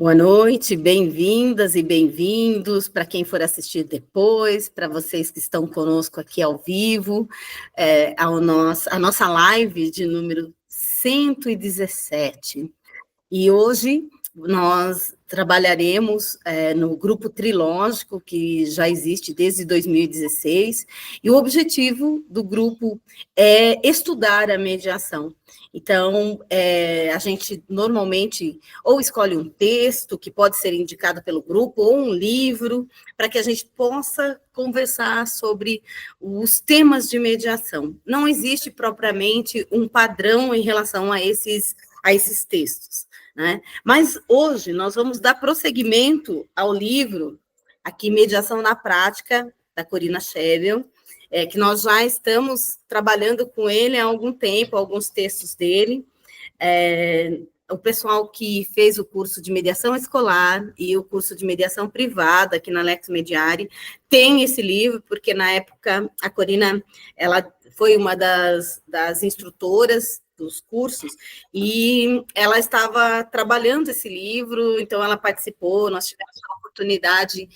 Boa noite, bem-vindas e bem-vindos para quem for assistir depois, para vocês que estão conosco aqui ao vivo, a nossa live de número 117. E hoje nós trabalharemos no grupo trilógico, que já existe desde 2016, e o objetivo do grupo é estudar a mediação. Então, a gente normalmente ou escolhe um texto que pode ser indicado pelo grupo, ou um livro, para que a gente possa conversar sobre os temas de mediação. Não existe propriamente um padrão em relação a esses textos, né? Mas hoje nós vamos dar prosseguimento ao livro, aqui, Mediação na Prática, da Corina Scherel, que nós já estamos trabalhando com ele há algum tempo, alguns textos dele. O pessoal que fez o curso de mediação escolar e o curso de mediação privada aqui na Lex Mediare tem esse livro, porque na época a Corina ela foi uma das instrutoras dos cursos, e ela estava trabalhando esse livro, então ela participou, nós tivemos a oportunidade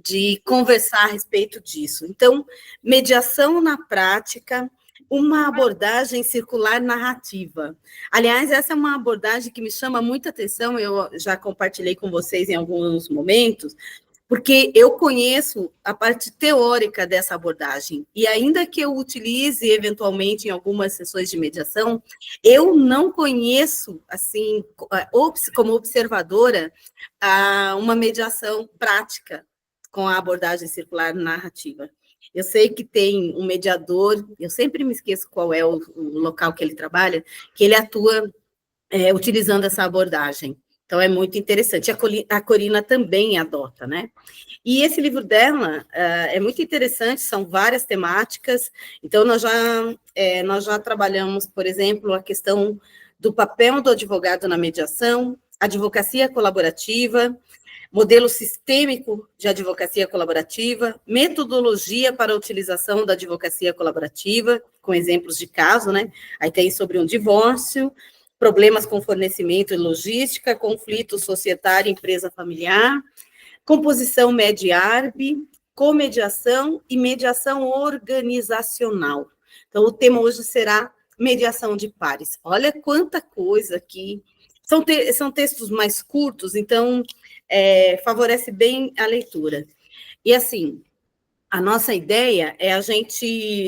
de conversar a respeito disso. Então, mediação na prática, uma abordagem circular narrativa. Aliás, essa é uma abordagem que me chama muita atenção, eu já compartilhei com vocês em alguns momentos, porque eu conheço a parte teórica dessa abordagem, e ainda que eu utilize eventualmente em algumas sessões de mediação, eu não conheço, assim, como observadora, uma mediação prática com a abordagem circular narrativa. Eu sei que tem um mediador, eu sempre me esqueço qual é o local que ele trabalha, que ele atua utilizando essa abordagem. Então, é muito interessante. A Corina também adota, né? E esse livro dela é muito interessante, são várias temáticas. Então, nós já trabalhamos, por exemplo, a questão do papel do advogado na mediação, advocacia colaborativa, modelo sistêmico de advocacia colaborativa, metodologia para a utilização da advocacia colaborativa, com exemplos de caso, né? Aí tem sobre um divórcio, problemas com fornecimento e logística, conflito societário, empresa familiar, composição MED-ARB, comediação e mediação organizacional. Então, o tema hoje será mediação de pares. Olha quanta coisa aqui. São textos mais curtos, então favorece bem a leitura. E, assim, a nossa ideia é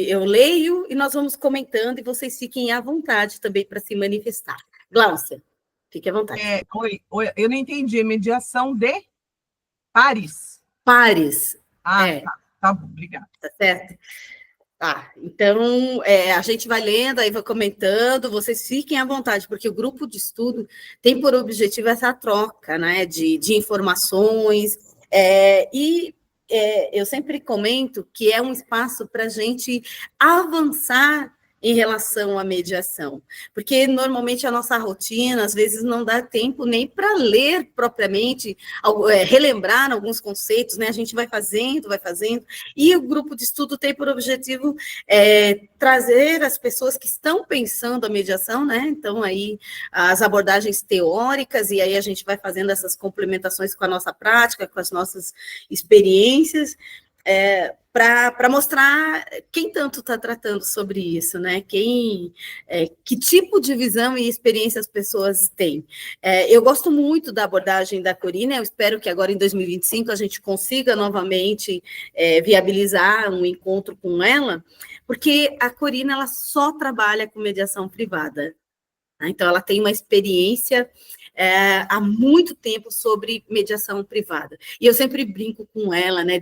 eu leio e nós vamos comentando, e vocês fiquem à vontade também para se manifestar. Gláucia, fique à vontade. Oi, eu não entendi. Mediação de pares? Pares. Tá bom, obrigada. Tá certo? Tá, então a gente vai lendo, aí vai comentando, vocês fiquem à vontade, porque o grupo de estudo tem por objetivo essa troca, né, de informações, eu sempre comento que é um espaço para a gente avançar em relação à mediação, porque normalmente a nossa rotina, às vezes, não dá tempo nem para ler propriamente, relembrar alguns conceitos, né? A gente vai fazendo, e o grupo de estudo tem por objetivo trazer as pessoas que estão pensando a mediação, né? Então, aí, as abordagens teóricas, e aí a gente vai fazendo essas complementações com a nossa prática, com as nossas experiências, para mostrar quem tanto está tratando sobre isso, né? Que tipo de visão e experiência as pessoas têm. Eu gosto muito da abordagem da Corina, eu espero que agora em 2025 a gente consiga novamente viabilizar um encontro com ela, porque a Corina ela só trabalha com mediação privada. Então, ela tem uma experiência há muito tempo sobre mediação privada. E eu sempre brinco com ela, né?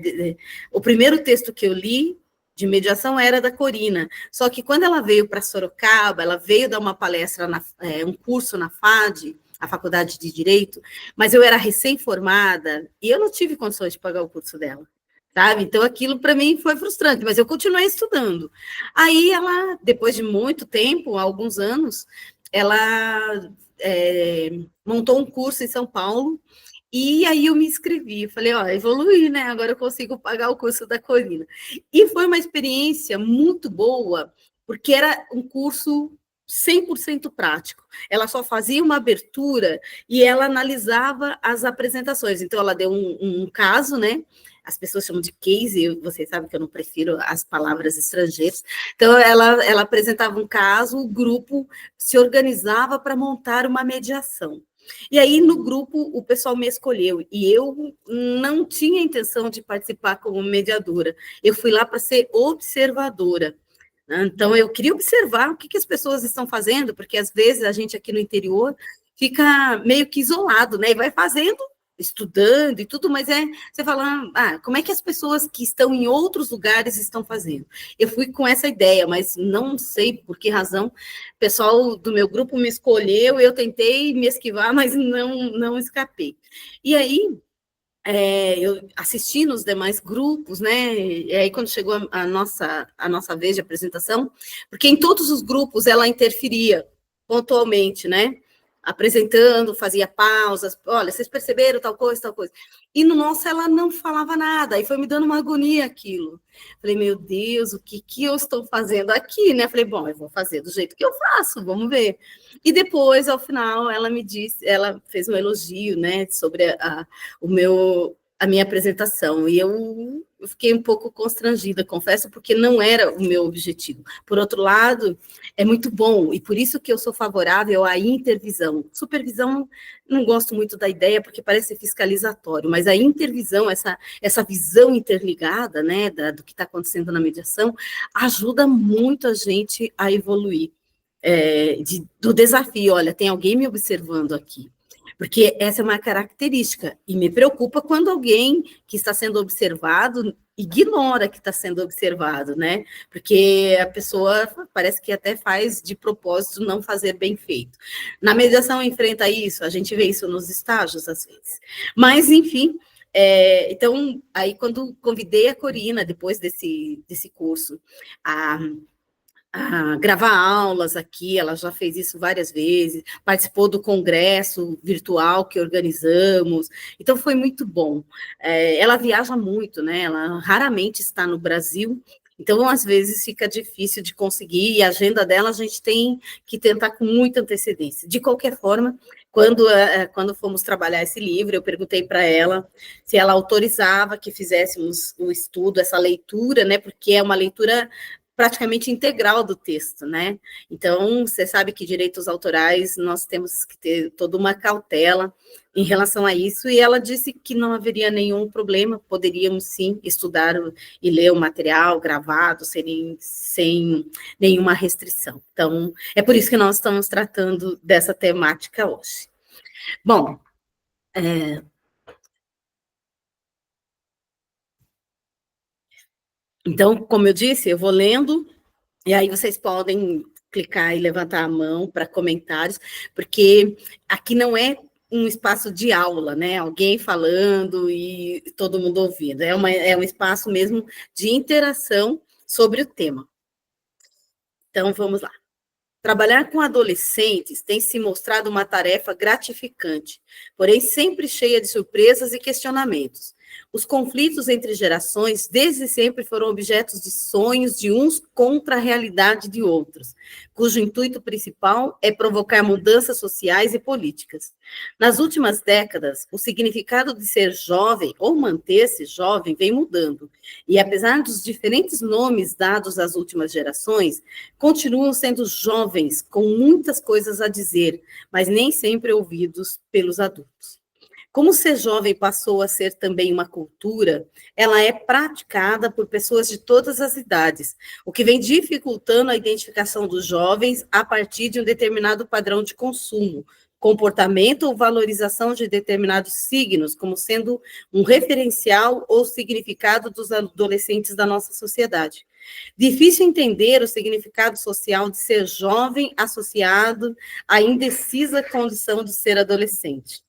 O primeiro texto que eu li de mediação era da Corina, só que quando ela veio para Sorocaba, ela veio dar uma palestra, um curso na FAD, a Faculdade de Direito, mas eu era recém-formada e eu não tive condições de pagar o curso dela. Sabe? Então, aquilo para mim foi frustrante, mas eu continuei estudando. Aí ela, depois de muito tempo, alguns anos, ela montou um curso em São Paulo, e aí eu me inscrevi, falei, evoluí, né? Agora eu consigo pagar o curso da Corina. E foi uma experiência muito boa, porque era um curso 100% prático. Ela só fazia uma abertura e ela analisava as apresentações. Então, ela deu um caso, né? As pessoas chamam de case, vocês sabem que eu não prefiro as palavras estrangeiras. Então, ela apresentava um caso, o grupo se organizava para montar uma mediação. E aí, no grupo, o pessoal me escolheu, e eu não tinha intenção de participar como mediadora. Eu fui lá para ser observadora. Então, eu queria observar o que as pessoas estão fazendo, porque às vezes a gente aqui no interior fica meio que isolado, né? E vai fazendo, estudando e tudo, mas você fala, como é que as pessoas que estão em outros lugares estão fazendo? Eu fui com essa ideia, mas não sei por que razão. O pessoal do meu grupo me escolheu, eu tentei me esquivar, mas não escapei. E aí, eu assisti nos demais grupos, né? E aí, quando chegou a nossa vez de apresentação, porque em todos os grupos ela interferia pontualmente, né? Apresentando, fazia pausas, olha, vocês perceberam tal coisa, tal coisa. E no nosso ela não falava nada, aí foi me dando uma agonia aquilo. Falei, meu Deus, o que eu estou fazendo aqui, né? Falei, bom, eu vou fazer do jeito que eu faço, vamos ver. E depois, ao final, ela me disse, ela fez um elogio, né, sobre a minha apresentação, e eu fiquei um pouco constrangida, confesso, porque não era o meu objetivo. Por outro lado, é muito bom, e por isso que eu sou favorável à intervisão. Supervisão, não gosto muito da ideia, porque parece fiscalizatório, mas a intervisão, essa visão interligada, né, do que está acontecendo na mediação, ajuda muito a gente a evoluir. Do desafio, olha, tem alguém me observando aqui, porque essa é uma característica, e me preocupa quando alguém que está sendo observado ignora que está sendo observado, né? Porque a pessoa parece que até faz de propósito não fazer bem feito. Na mediação enfrenta isso, a gente vê isso nos estágios, às vezes. Mas, enfim, então, aí quando convidei a Corina, depois desse curso, a gravar aulas aqui, ela já fez isso várias vezes, participou do congresso virtual que organizamos, então foi muito bom. Ela viaja muito, né? Ela raramente está no Brasil, então às vezes fica difícil de conseguir, e a agenda dela a gente tem que tentar com muita antecedência. De qualquer forma, quando fomos trabalhar esse livro, eu perguntei para ela se ela autorizava que fizéssemos o estudo, essa leitura, né? Porque é uma leitura praticamente integral do texto, né? Então, você sabe que direitos autorais, nós temos que ter toda uma cautela em relação a isso, e ela disse que não haveria nenhum problema, poderíamos sim estudar e ler o material gravado sem nenhuma restrição. Então, é por isso que nós estamos tratando dessa temática hoje. Bom, então, como eu disse, eu vou lendo, e aí vocês podem clicar e levantar a mão para comentários, porque aqui não é um espaço de aula, né? Alguém falando e todo mundo ouvindo. É um espaço mesmo de interação sobre o tema. Então, vamos lá. Trabalhar com adolescentes tem se mostrado uma tarefa gratificante, porém sempre cheia de surpresas e questionamentos. Os conflitos entre gerações desde sempre foram objetos de sonhos de uns contra a realidade de outros, cujo intuito principal é provocar mudanças sociais e políticas. Nas últimas décadas, o significado de ser jovem ou manter-se jovem vem mudando, e apesar dos diferentes nomes dados às últimas gerações, continuam sendo jovens com muitas coisas a dizer, mas nem sempre ouvidos pelos adultos. Como ser jovem passou a ser também uma cultura, ela é praticada por pessoas de todas as idades, o que vem dificultando a identificação dos jovens a partir de um determinado padrão de consumo, comportamento ou valorização de determinados signos, como sendo um referencial ou significado dos adolescentes da nossa sociedade. Difícil entender o significado social de ser jovem associado à indecisa condição de ser adolescente.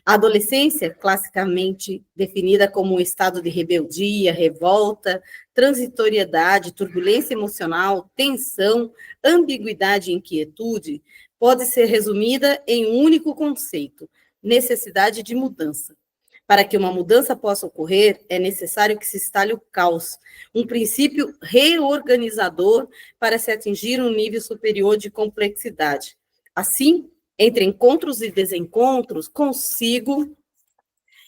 A adolescência, classicamente definida como um estado de rebeldia, revolta, transitoriedade, turbulência emocional, tensão, ambiguidade e inquietude, pode ser resumida em um único conceito: necessidade de mudança. Para que uma mudança possa ocorrer, é necessário que se instale o caos, um princípio reorganizador para se atingir um nível superior de complexidade. Assim, entre encontros e desencontros, consigo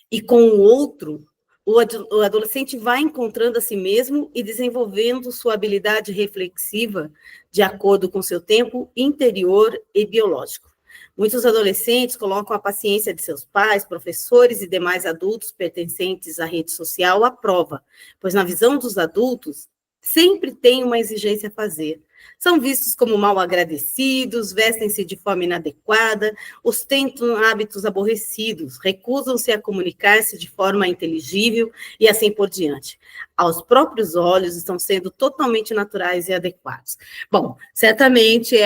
e com o outro, o adolescente vai encontrando a si mesmo e desenvolvendo sua habilidade reflexiva de acordo com seu tempo interior e biológico. Muitos adolescentes colocam a paciência de seus pais, professores e demais adultos pertencentes à rede social à prova, pois na visão dos adultos, sempre tem uma exigência a fazer. São vistos como mal agradecidos, vestem-se de forma inadequada, ostentam hábitos aborrecidos, recusam-se a comunicar-se de forma inteligível e assim por diante. Aos próprios olhos, estão sendo totalmente naturais e adequados. Bom, certamente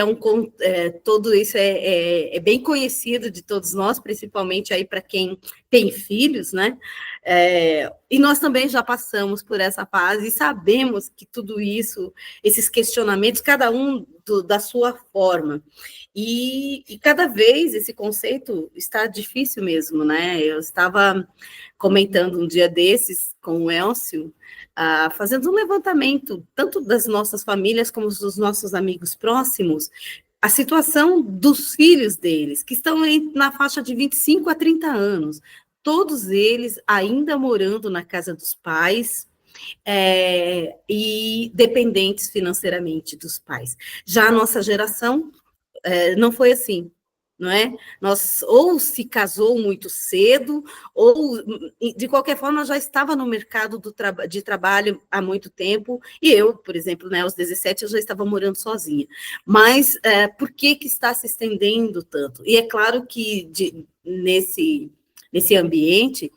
tudo isso é bem conhecido de todos nós, principalmente aí para quem tem filhos, né? E nós também já passamos por essa fase e sabemos que tudo isso, esses questionamentos, cada um da sua forma. E cada vez esse conceito está difícil mesmo, né? Eu estava comentando um dia desses com o Elcio, fazendo um levantamento, tanto das nossas famílias como dos nossos amigos próximos, a situação dos filhos deles, que estão na faixa de 25 a 30 anos, todos eles ainda morando na casa dos pais, e dependentes financeiramente dos pais. Já a nossa geração não foi assim, não é? Ou se casou muito cedo, ou, de qualquer forma, já estava no mercado de trabalho há muito tempo, e eu, por exemplo, né, aos 17, eu já estava morando sozinha. Mas por que está se estendendo tanto? E é claro que nesse ambiente,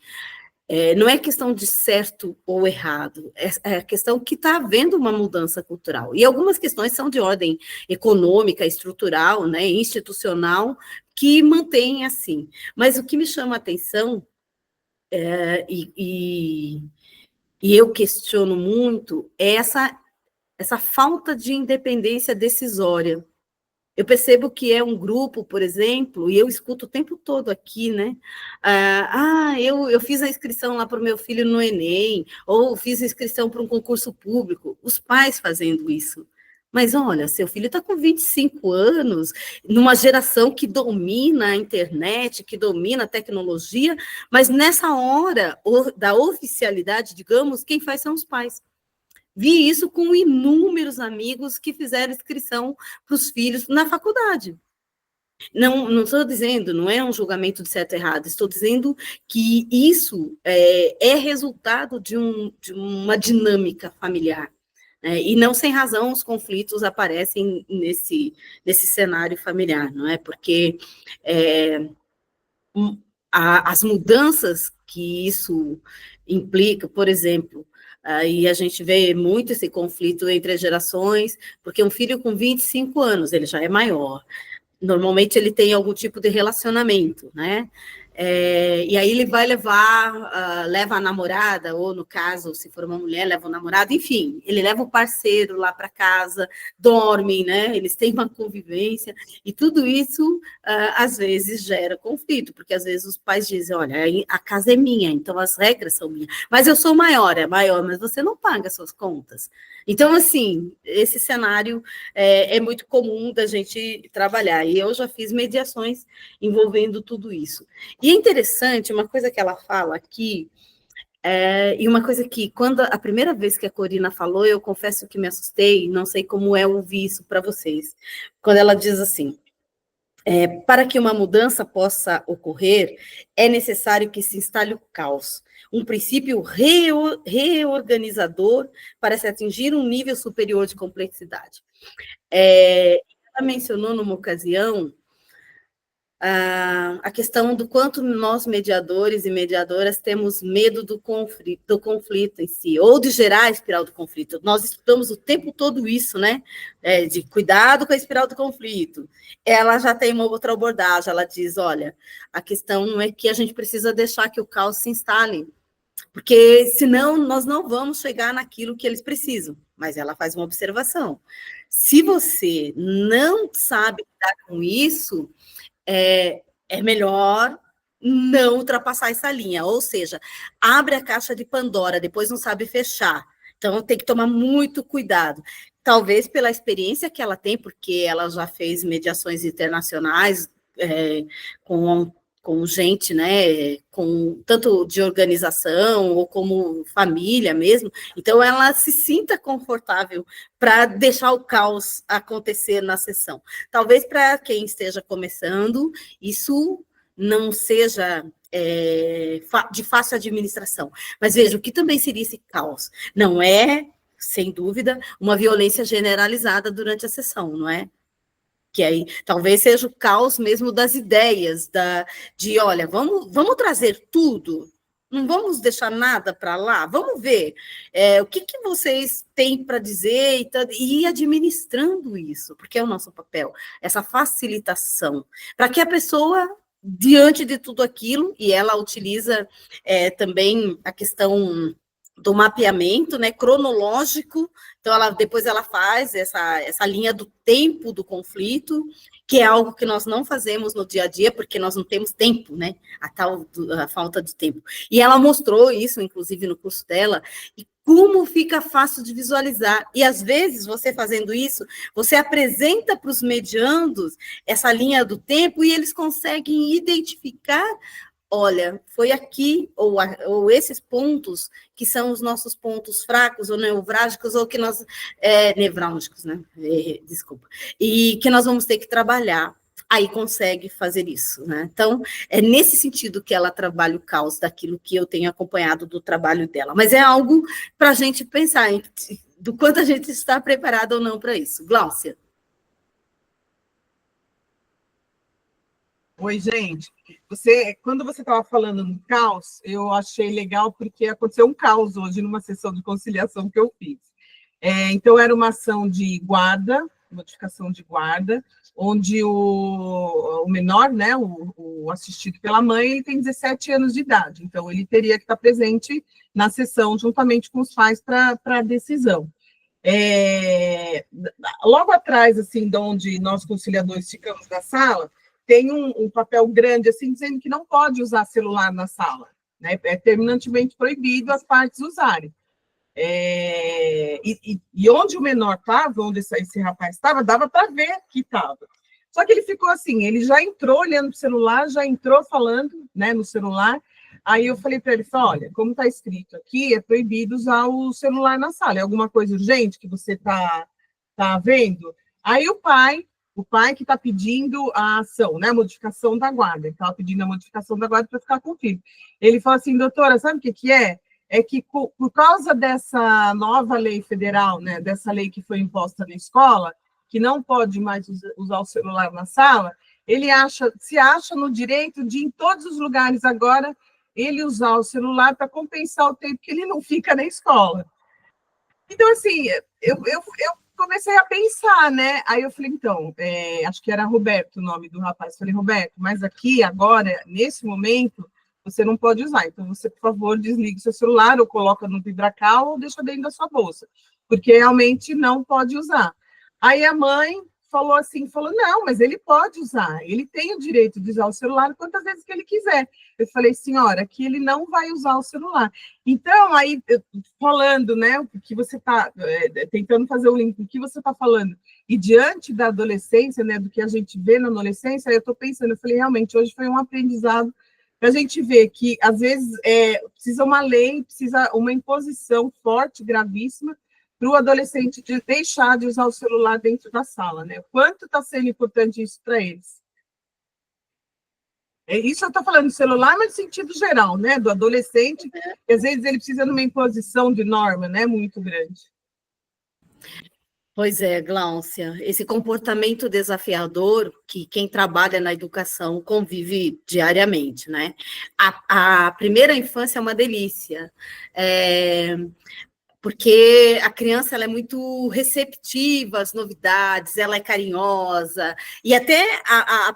não é questão de certo ou errado, é questão que está havendo uma mudança cultural. E algumas questões são de ordem econômica, estrutural, né, institucional, que mantém assim. Mas o que me chama a atenção, e eu questiono muito, é essa falta de independência decisória. Eu percebo que é um grupo, por exemplo, e eu escuto o tempo todo aqui, né? Eu fiz a inscrição lá para o meu filho no Enem, ou fiz a inscrição para um concurso público, os pais fazendo isso. Mas olha, seu filho está com 25 anos, numa geração que domina a internet, que domina a tecnologia, mas nessa hora da oficialidade, digamos, quem faz são os pais. Vi isso com inúmeros amigos que fizeram inscrição para os filhos na faculdade. Não estou dizendo, não é um julgamento de certo e errado, estou dizendo que isso é resultado de uma dinâmica familiar. E não sem razão os conflitos aparecem nesse cenário familiar, não é? Porque as mudanças que isso implica, por exemplo, aí a gente vê muito esse conflito entre as gerações, porque um filho com 25 anos, ele já é maior, normalmente ele tem algum tipo de relacionamento, né? E aí ele vai leva a namorada, ou no caso, se for uma mulher, leva o namorado, enfim, ele leva o parceiro lá para casa, dormem, né? Eles têm uma convivência, e tudo isso, às vezes, gera conflito, porque às vezes os pais dizem, olha, a casa é minha, então as regras são minhas, mas eu sou maior, mas você não paga suas contas. Então, assim, esse cenário é muito comum da gente trabalhar, e eu já fiz mediações envolvendo tudo isso. E é interessante, uma coisa que ela fala aqui, e uma coisa que, quando a primeira vez que a Corina falou, eu confesso que me assustei, não sei como é ouvir isso para vocês, quando ela diz assim, para que uma mudança possa ocorrer, é necessário que se instale o caos, um princípio reorganizador para se atingir um nível superior de complexidade. Ela mencionou numa ocasião a questão do quanto nós, mediadores e mediadoras, temos medo do conflito em si, ou de gerar a espiral do conflito. Nós estudamos o tempo todo isso, né? De cuidado com a espiral do conflito. Ela já tem uma outra abordagem, ela diz, olha, a questão não é que a gente precisa deixar que o caos se instale, porque senão nós não vamos chegar naquilo que eles precisam. Mas ela faz uma observação. Se você não sabe lidar com isso, é melhor não ultrapassar essa linha, ou seja, abre a caixa de Pandora, depois não sabe fechar. Então, tem que tomar muito cuidado. Talvez pela experiência que ela tem, porque ela já fez mediações internacionais com gente, né, com tanto de organização ou como família mesmo, então ela se sinta confortável para deixar o caos acontecer na sessão. Talvez para quem esteja começando, isso não seja de fácil administração. Mas veja, o que também seria esse caos? Não é, sem dúvida, uma violência generalizada durante a sessão, não é? Que aí talvez seja o caos mesmo das ideias, de olha, vamos trazer tudo, não vamos deixar nada para lá, vamos ver o que vocês têm para dizer e ir administrando isso, porque é o nosso papel, essa facilitação, para que a pessoa, diante de tudo aquilo, e ela utiliza também a questão do mapeamento, né, cronológico. Então, depois ela faz essa linha do tempo do conflito, que é algo que nós não fazemos no dia a dia, porque nós não temos tempo, né? A falta de tempo. E ela mostrou isso, inclusive, no curso dela, e como fica fácil de visualizar. E, às vezes, você fazendo isso, você apresenta para os mediandos essa linha do tempo e eles conseguem identificar, olha, foi aqui, ou esses pontos que são os nossos pontos fracos, ou nevrálgicos, ou que nós... nevrálgicos, né? Desculpa. E que nós vamos ter que trabalhar. Aí consegue fazer isso, né? Então, é nesse sentido que ela trabalha o caos daquilo que eu tenho acompanhado do trabalho dela. Mas é algo para a gente pensar do quanto a gente está preparado ou não para isso. Gláucia. Oi, gente. Quando você estava falando no caos, eu achei legal porque aconteceu um caos hoje numa sessão de conciliação que eu fiz. Então, era uma ação de guarda, modificação de guarda, onde o menor, né, o assistido pela mãe, ele tem 17 anos de idade, então ele teria que estar presente na sessão juntamente com os pais para a decisão. Logo atrás, assim, de onde nós conciliadores ficamos na sala, tem um papel grande, assim, dizendo que não pode usar celular na sala, né? É terminantemente proibido as partes usarem. E onde o menor estava, onde esse rapaz estava, dava para ver que estava. Só que ele ficou assim, ele já entrou olhando para o celular, já entrou falando, né, no celular. Aí eu falei para ele, olha, como está escrito aqui, é proibido usar o celular na sala. É alguma coisa urgente que você está vendo? Aí o pai que está pedindo a ação, né, a modificação da guarda, ele estava pedindo a modificação da guarda para ficar com o filho. Ele falou assim, doutora, sabe o que é? É que por causa dessa nova lei federal, né, dessa lei que foi imposta na escola, que não pode mais usar o celular na sala, ele se acha no direito de, em todos os lugares agora, ele usar o celular para compensar o tempo que ele não fica na escola. Então, assim, eu comecei a pensar, né? Aí eu falei, então, acho que era Roberto o nome do rapaz. Falei, Roberto, mas aqui, agora, nesse momento, você não pode usar. Então, você, por favor, desligue seu celular, ou coloca no vibracal, ou deixa dentro da sua bolsa, porque realmente não pode usar. Aí a mãe falou, não, mas ele pode usar, ele tem o direito de usar o celular quantas vezes que ele quiser. Eu falei, senhora, aqui ele não vai usar o celular. Então, aí, falando, né, o que você está, tentando fazer o link, o que você está falando, e diante da adolescência, né, do que a gente vê na adolescência, eu estou pensando, eu falei, realmente, hoje foi um aprendizado para a gente ver que, às vezes, precisa uma lei, precisa uma imposição forte, gravíssima, para o adolescente de deixar de usar o celular dentro da sala, né? Quanto está sendo importante isso para eles? Isso eu estou falando do celular, mas no sentido geral, né? Do adolescente, que às vezes ele precisa de uma imposição de norma, né? Muito grande. Pois é, Gláucia, esse comportamento desafiador que quem trabalha na educação convive diariamente, né? A primeira infância é uma delícia, porque a criança ela é muito receptiva às novidades, ela é carinhosa, e até o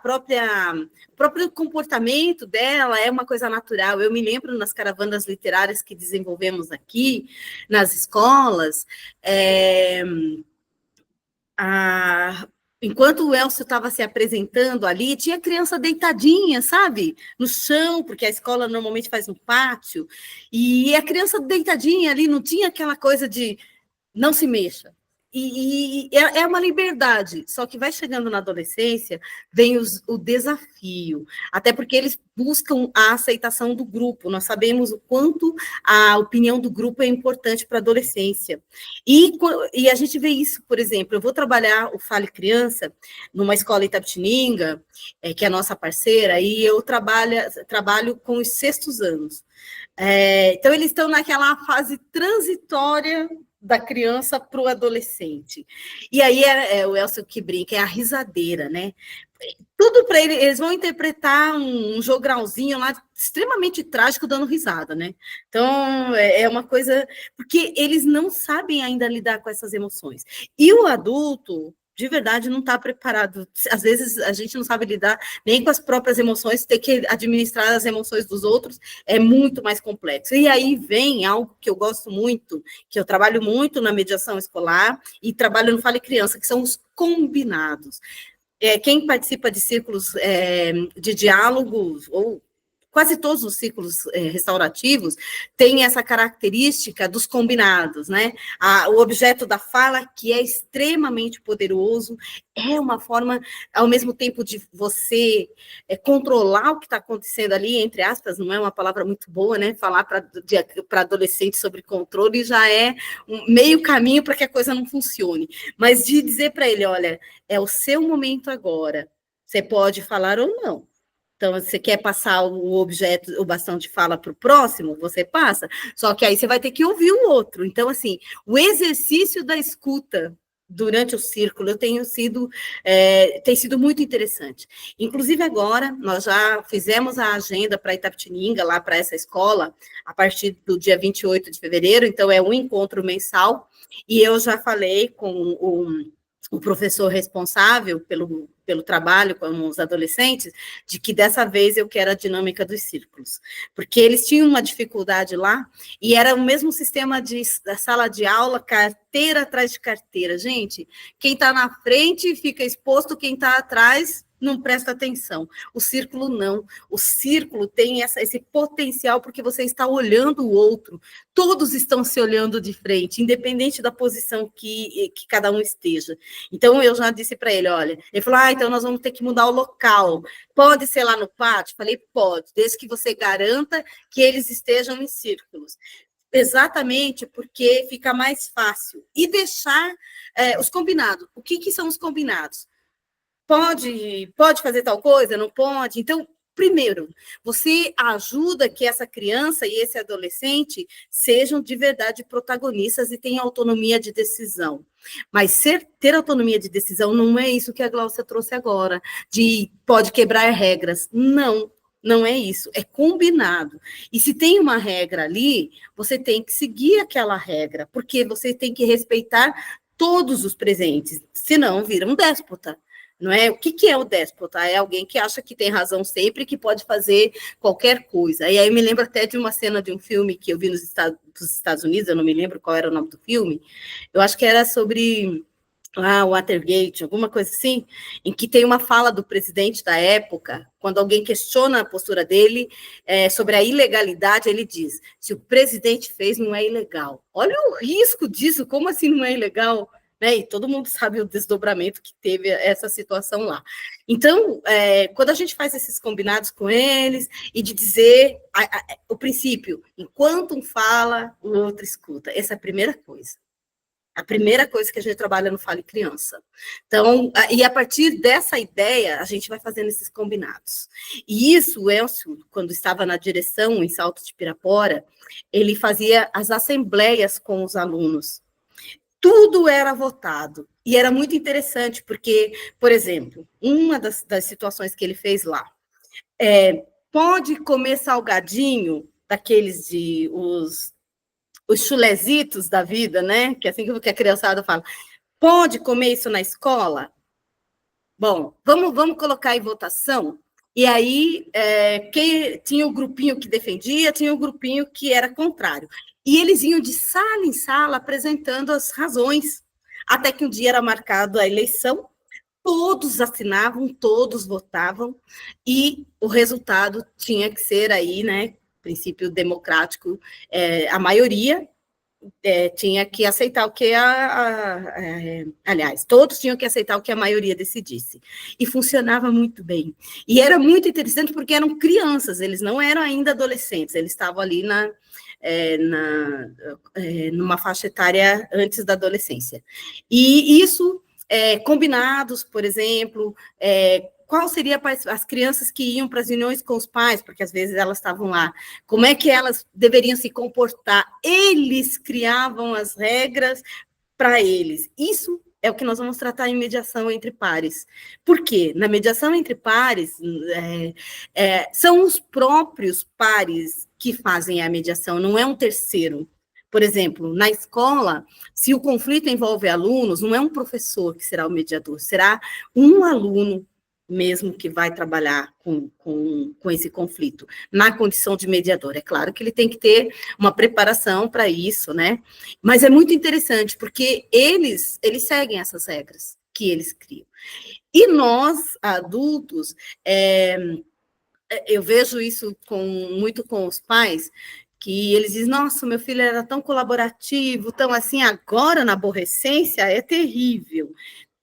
próprio comportamento dela é uma coisa natural. Eu me lembro nas caravanas literárias que desenvolvemos aqui, nas escolas, enquanto o Elcio estava se apresentando ali, tinha criança deitadinha, sabe? No chão, porque a escola normalmente faz no pátio, e a criança deitadinha ali, não tinha aquela coisa de não se mexa. E é uma liberdade, só que vai chegando na adolescência, vem o desafio, até porque eles buscam a aceitação do grupo, nós sabemos o quanto a opinião do grupo é importante para a adolescência, e a gente vê isso, por exemplo, eu vou trabalhar o Fale Criança numa escola em Itapetininga, que é a nossa parceira, e eu trabalho com os sextos anos, então eles estão naquela fase transitória da criança para o adolescente. E aí o Elcio que brinca, é a risadeira, né? Tudo para eles vão interpretar um jogralzinho lá extremamente trágico dando risada, né? Então, é uma coisa... Porque eles não sabem ainda lidar com essas emoções. E o adulto, de verdade, não está preparado. Às vezes, a gente não sabe lidar nem com as próprias emoções, ter que administrar as emoções dos outros é muito mais complexo. E aí vem algo que eu gosto muito, que eu trabalho muito na mediação escolar e trabalho no Fale Criança, que são os combinados. Quem participa de círculos de diálogos, ou quase todos os ciclos restaurativos têm essa característica dos combinados, né? O objeto da fala, que é extremamente poderoso, é uma forma, ao mesmo tempo, de você controlar o que está acontecendo ali, entre aspas, não é uma palavra muito boa, né? Falar para adolescente sobre controle já é um meio caminho para que a coisa não funcione. Mas de dizer para ele, olha, é o seu momento agora, você pode falar ou não. Então, você quer passar o objeto, o bastão de fala para o próximo, você passa, só que aí você vai ter que ouvir o outro. Então, assim, o exercício da escuta durante o círculo tem sido muito interessante. Inclusive, agora, nós já fizemos a agenda para Itapetininga, lá para essa escola, a partir do dia 28 de fevereiro, então é um encontro mensal, e eu já falei com o professor responsável pelo trabalho com os adolescentes, de que dessa vez eu quero a dinâmica dos círculos, porque eles tinham uma dificuldade lá, e era o mesmo sistema da sala de aula, carteira atrás de carteira. Gente, quem está na frente fica exposto, quem está atrás não presta atenção. O círculo não. O círculo tem esse potencial porque você está olhando o outro. Todos estão se olhando de frente, independente da posição que cada um esteja. Então, eu já disse para ele, olha, ele falou, então nós vamos ter que mudar o local. Pode ser lá no pátio? Falei, pode, desde que você garanta que eles estejam em círculos. Exatamente, porque fica mais fácil. E deixar os combinados. O que são os combinados? Pode fazer tal coisa? Não pode? Então, primeiro, você ajuda que essa criança e esse adolescente sejam de verdade protagonistas e tenham autonomia de decisão. Mas ter autonomia de decisão não é isso que a Gláucia trouxe agora, de pode quebrar regras. Não, não é isso, é combinado. E se tem uma regra ali, você tem que seguir aquela regra, porque você tem que respeitar todos os presentes, senão vira um déspota. Não é? O que é o déspota? É alguém que acha que tem razão sempre, que pode fazer qualquer coisa. E aí eu me lembro até de uma cena de um filme que eu vi dos Estados Unidos, eu não me lembro qual era o nome do filme, eu acho que era sobre Watergate, alguma coisa assim, em que tem uma fala do presidente da época, quando alguém questiona a postura dele sobre a ilegalidade, ele diz, se o presidente fez, não é ilegal. Olha o risco disso, como assim não é ilegal? E todo mundo sabe o desdobramento que teve essa situação lá. Então, quando a gente faz esses combinados com eles, e de dizer o princípio, enquanto um fala, o outro escuta. Essa é a primeira coisa. A primeira coisa que a gente trabalha no Fale Criança. Então, e a partir dessa ideia, a gente vai fazendo esses combinados. E isso, o Elcio, quando estava na direção em Salto de Pirapora, ele fazia as assembleias com os alunos. Tudo era votado. E era muito interessante, porque, por exemplo, uma das situações que ele fez lá, pode comer salgadinho, daqueles os chulezitos da vida, né? Que é assim que a criançada fala. Pode comer isso na escola? Bom, vamos colocar em votação. E aí, tinha o grupinho que defendia, tinha o grupinho que era contrário. E eles iam de sala em sala apresentando as razões. Até que um dia era marcado a eleição, todos assinavam, todos votavam, e o resultado tinha que ser aí, né, princípio democrático, a maioria tinha que aceitar o que aliás, todos tinham que aceitar o que a maioria decidisse. E funcionava muito bem. E era muito interessante porque eram crianças, eles não eram ainda adolescentes, eles estavam ali numa faixa etária antes da adolescência. E isso, combinados, por exemplo, qual seria as crianças que iam para as reuniões com os pais, porque às vezes elas estavam lá, como é que elas deveriam se comportar? Eles criavam as regras para eles. Isso é o que nós vamos tratar em mediação entre pares. Por quê? Na mediação entre pares, são os próprios pares que fazem a mediação, não é um terceiro. Por exemplo, na escola, se o conflito envolve alunos, não é um professor que será o mediador, será um aluno mesmo que vai trabalhar com esse conflito, na condição de mediador. É claro que ele tem que ter uma preparação para isso, né? Mas é muito interessante, porque eles seguem essas regras que eles criam. E nós, adultos, eu vejo isso muito com os pais, que eles dizem, nossa, meu filho era tão colaborativo, tão assim, agora na aborrecência é terrível.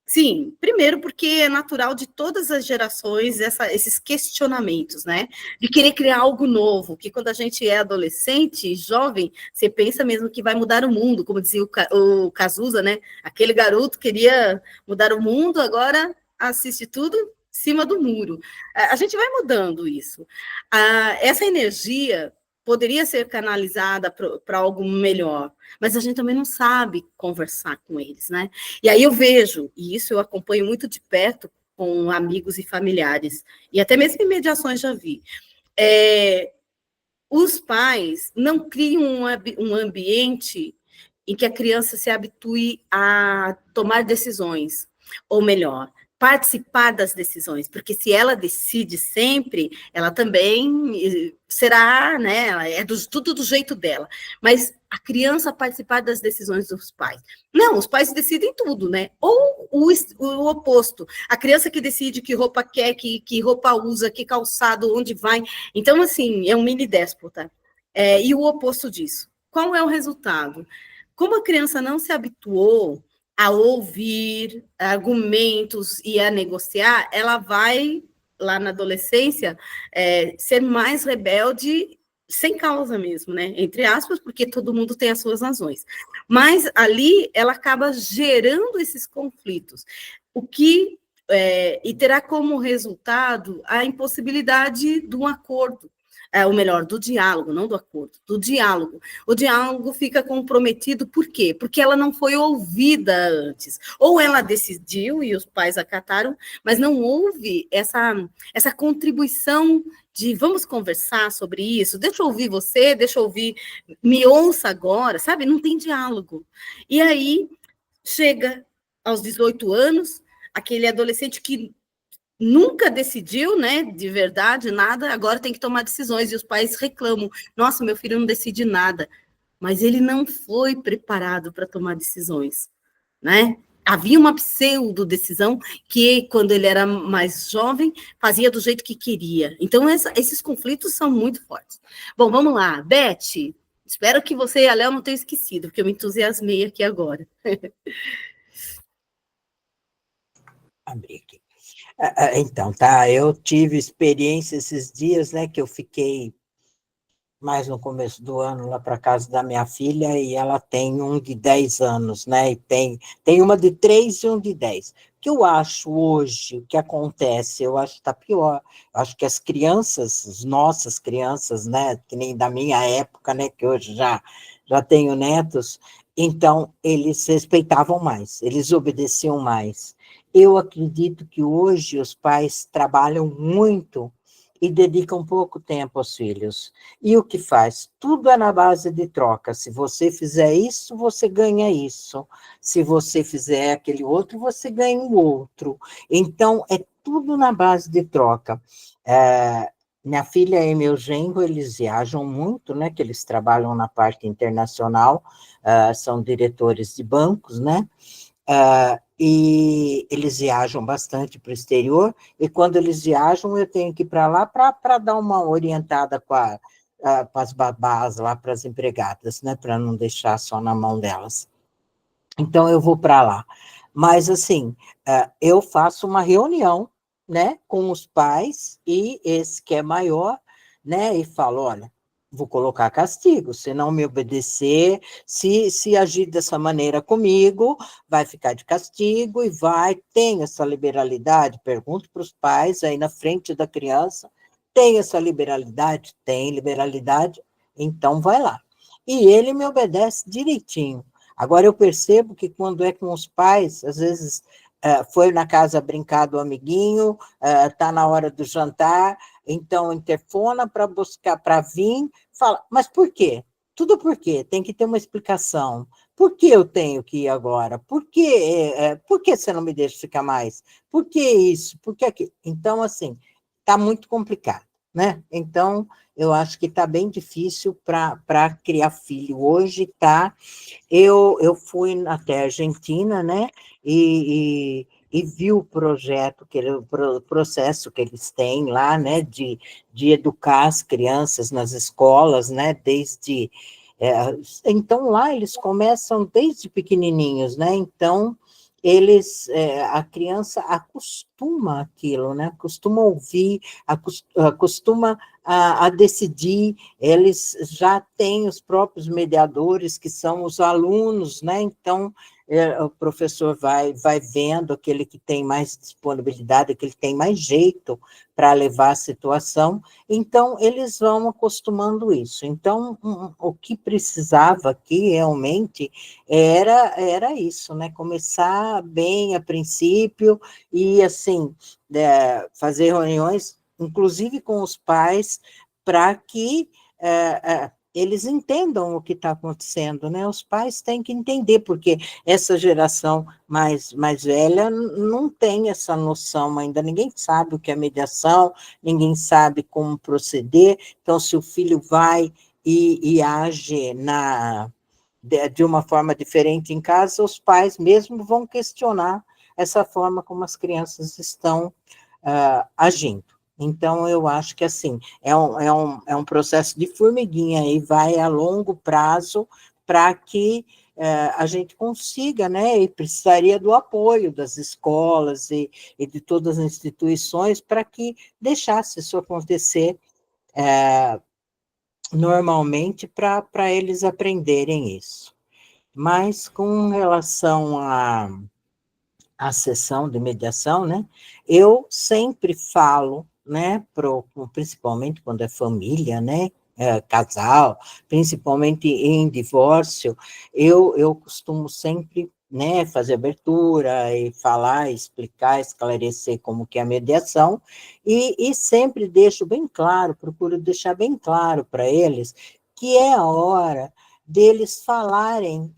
Sim, primeiro porque é natural de todas as gerações esses questionamentos, né? De querer criar algo novo, que quando a gente é adolescente, jovem, você pensa mesmo que vai mudar o mundo, como dizia o Cazuza, né? Aquele garoto queria mudar o mundo, agora assiste tudo em cima do muro. A gente vai mudando isso. Essa energia poderia ser canalizada para algo melhor, mas a gente também não sabe conversar com eles, né? E aí eu vejo, e isso eu acompanho muito de perto com amigos e familiares, e até mesmo em mediações já vi, os pais não criam um ambiente em que a criança se habitue a tomar decisões, ou melhor, participar das decisões, porque se ela decide sempre, ela também será, né, tudo do jeito dela, mas a criança participar das decisões dos pais. Não, os pais decidem tudo, né? Ou o oposto, a criança que decide que roupa quer, que roupa usa, que calçado, onde vai. Então, assim, é um mini déspota. E o oposto disso. Qual é o resultado? Como a criança não se habituou a ouvir argumentos e a negociar, ela vai, lá na adolescência, ser mais rebelde sem causa mesmo, né? Entre aspas, porque todo mundo tem as suas razões. Mas ali ela acaba gerando esses conflitos, e terá como resultado a impossibilidade de um acordo. Ou melhor, do diálogo, não do acordo, do diálogo. O diálogo fica comprometido por quê? Porque ela não foi ouvida antes. Ou ela decidiu e os pais acataram, mas não houve essa contribuição de vamos conversar sobre isso, deixa eu ouvir você, deixa eu ouvir, me ouça agora, sabe? Não tem diálogo. E aí chega aos 18 anos, aquele adolescente que nunca decidiu, né, de verdade, nada, agora tem que tomar decisões, e os pais reclamam, nossa, meu filho não decide nada, mas ele não foi preparado para tomar decisões, né? Havia uma pseudo-decisão que, quando ele era mais jovem, fazia do jeito que queria. Então, esses conflitos são muito fortes. Bom, vamos lá. Beth, espero que você e a Léo não tenham esquecido, porque eu me entusiasmei aqui agora. Abri aqui. Então, tá, eu tive experiência esses dias, né, que eu fiquei mais no começo do ano lá para casa da minha filha, e ela tem um de 10 anos, né, e tem uma de 3 e um de 10. O que eu acho hoje, o que acontece, eu acho que está pior, eu acho que as crianças, as nossas crianças, né, que nem da minha época, né, que hoje já tenho netos, então eles respeitavam mais, eles obedeciam mais. Eu acredito que hoje os pais trabalham muito e dedicam pouco tempo aos filhos. E o que faz? Tudo é na base de troca. Se você fizer isso, você ganha isso. Se você fizer aquele outro, você ganha o outro. Então, é tudo na base de troca. Minha filha e meu genro, eles viajam muito, né? Que eles trabalham na parte internacional, são diretores de bancos, né? e eles viajam bastante para o exterior, e quando eles viajam, eu tenho que ir para lá para dar uma orientada para as babás lá, para as empregadas, né, para não deixar só na mão delas. Então, eu vou para lá. Mas, assim, eu faço uma reunião, né, com os pais, e esse que é maior, né, e falo, olha, vou colocar castigo, se não me obedecer, se agir dessa maneira comigo, vai ficar de castigo e tem essa liberalidade, pergunto para os pais aí na frente da criança, tem essa liberalidade? Tem liberalidade, então vai lá. E ele me obedece direitinho. Agora, eu percebo que quando é com os pais, às vezes foi na casa brincar do amiguinho, está na hora do jantar, então interfona para buscar, para vir, fala, mas por quê? Tudo por quê? Tem que ter uma explicação. Por que eu tenho que ir agora? Por que você não me deixa ficar mais? Por que isso? Por que aquilo? Então, assim, está muito complicado, né? Então, eu acho que está bem difícil para criar filho. Hoje está. Eu fui até a Argentina, né, e vi o projeto, o processo que eles têm lá, né, de educar as crianças nas escolas, né, desde... então, lá eles começam desde pequenininhos, né, então a criança acostuma aquilo, né, acostuma a ouvir, acostuma a decidir, eles já têm os próprios mediadores, que são os alunos, né? Então, o professor vai vendo aquele que tem mais disponibilidade, aquele que tem mais jeito para levar a situação, então, eles vão acostumando isso. Então, o que precisava aqui, realmente, era isso, né? Começar bem a princípio, e, assim, fazer reuniões, inclusive com os pais, para que eles entendam o que está acontecendo, né? Os pais têm que entender, porque essa geração mais velha não tem essa noção ainda, ninguém sabe o que é mediação, ninguém sabe como proceder, então, se o filho vai e age de uma forma diferente em casa, os pais mesmo vão questionar essa forma como as crianças estão agindo. Então, eu acho que, assim, é um processo de formiguinha e vai a longo prazo para que a gente consiga, né, e precisaria do apoio das escolas e de todas as instituições para que deixasse isso acontecer normalmente para eles aprenderem isso. Mas, com relação a sessão de mediação, né, eu sempre falo, né, principalmente quando é família, né, casal, principalmente em divórcio, eu costumo sempre, né, fazer abertura e falar, explicar, esclarecer como que é a mediação, e sempre deixo bem claro, procuro deixar bem claro para eles que é a hora deles falarem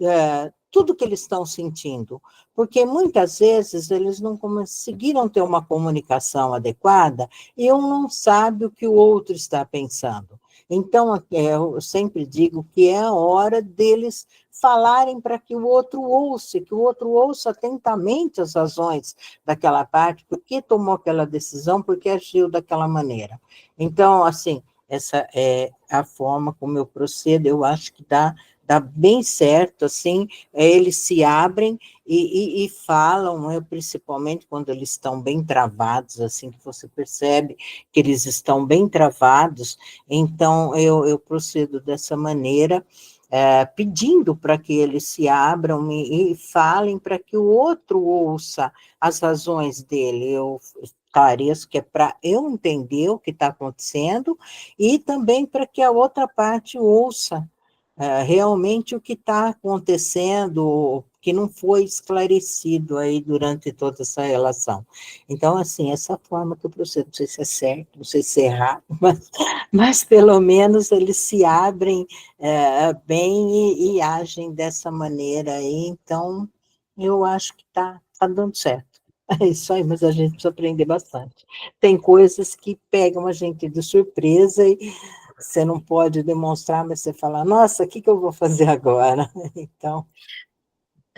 tudo que eles estão sentindo, porque muitas vezes eles não conseguiram ter uma comunicação adequada e um não sabe o que o outro está pensando. Então, eu sempre digo que é a hora deles falarem para que o outro ouça atentamente as razões daquela parte, por que tomou aquela decisão, por que agiu daquela maneira. Então, assim, essa é a forma como eu procedo, eu acho que dá bem certo, assim, eles se abrem e falam, né, principalmente quando eles estão bem travados, assim, que você percebe que eles estão bem travados, então eu procedo dessa maneira, pedindo para que eles se abram e falem para que o outro ouça as razões dele. Eu esclareço que é para eu entender o que está acontecendo e também para que a outra parte ouça realmente o que está acontecendo, que não foi esclarecido aí durante toda essa relação. Então, assim, essa forma que eu procedo, não sei se é certo, não sei se é errado, mas pelo menos eles se abrem bem e agem dessa maneira aí, então eu acho que está dando certo. É isso aí, mas a gente precisa aprender bastante. Tem coisas que pegam a gente de surpresa e você não pode demonstrar, mas você fala, nossa, o que eu vou fazer agora? Então...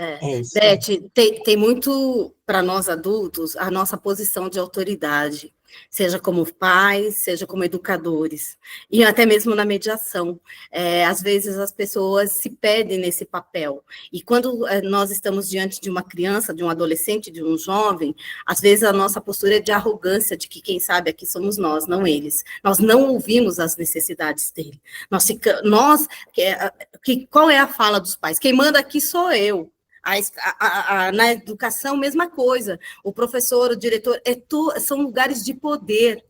É isso. Beth, tem muito para nós adultos a nossa posição de autoridade, seja como pais, seja como educadores, e até mesmo na mediação. Às vezes as pessoas se perdem nesse papel, e quando nós estamos diante de uma criança, de um adolescente, de um jovem, às vezes a nossa postura é de arrogância, de que quem sabe aqui somos nós, não eles. Nós não ouvimos as necessidades dele. Qual é a fala dos pais? Quem manda aqui sou eu. Na educação, mesma coisa. O professor, o diretor, são lugares de poder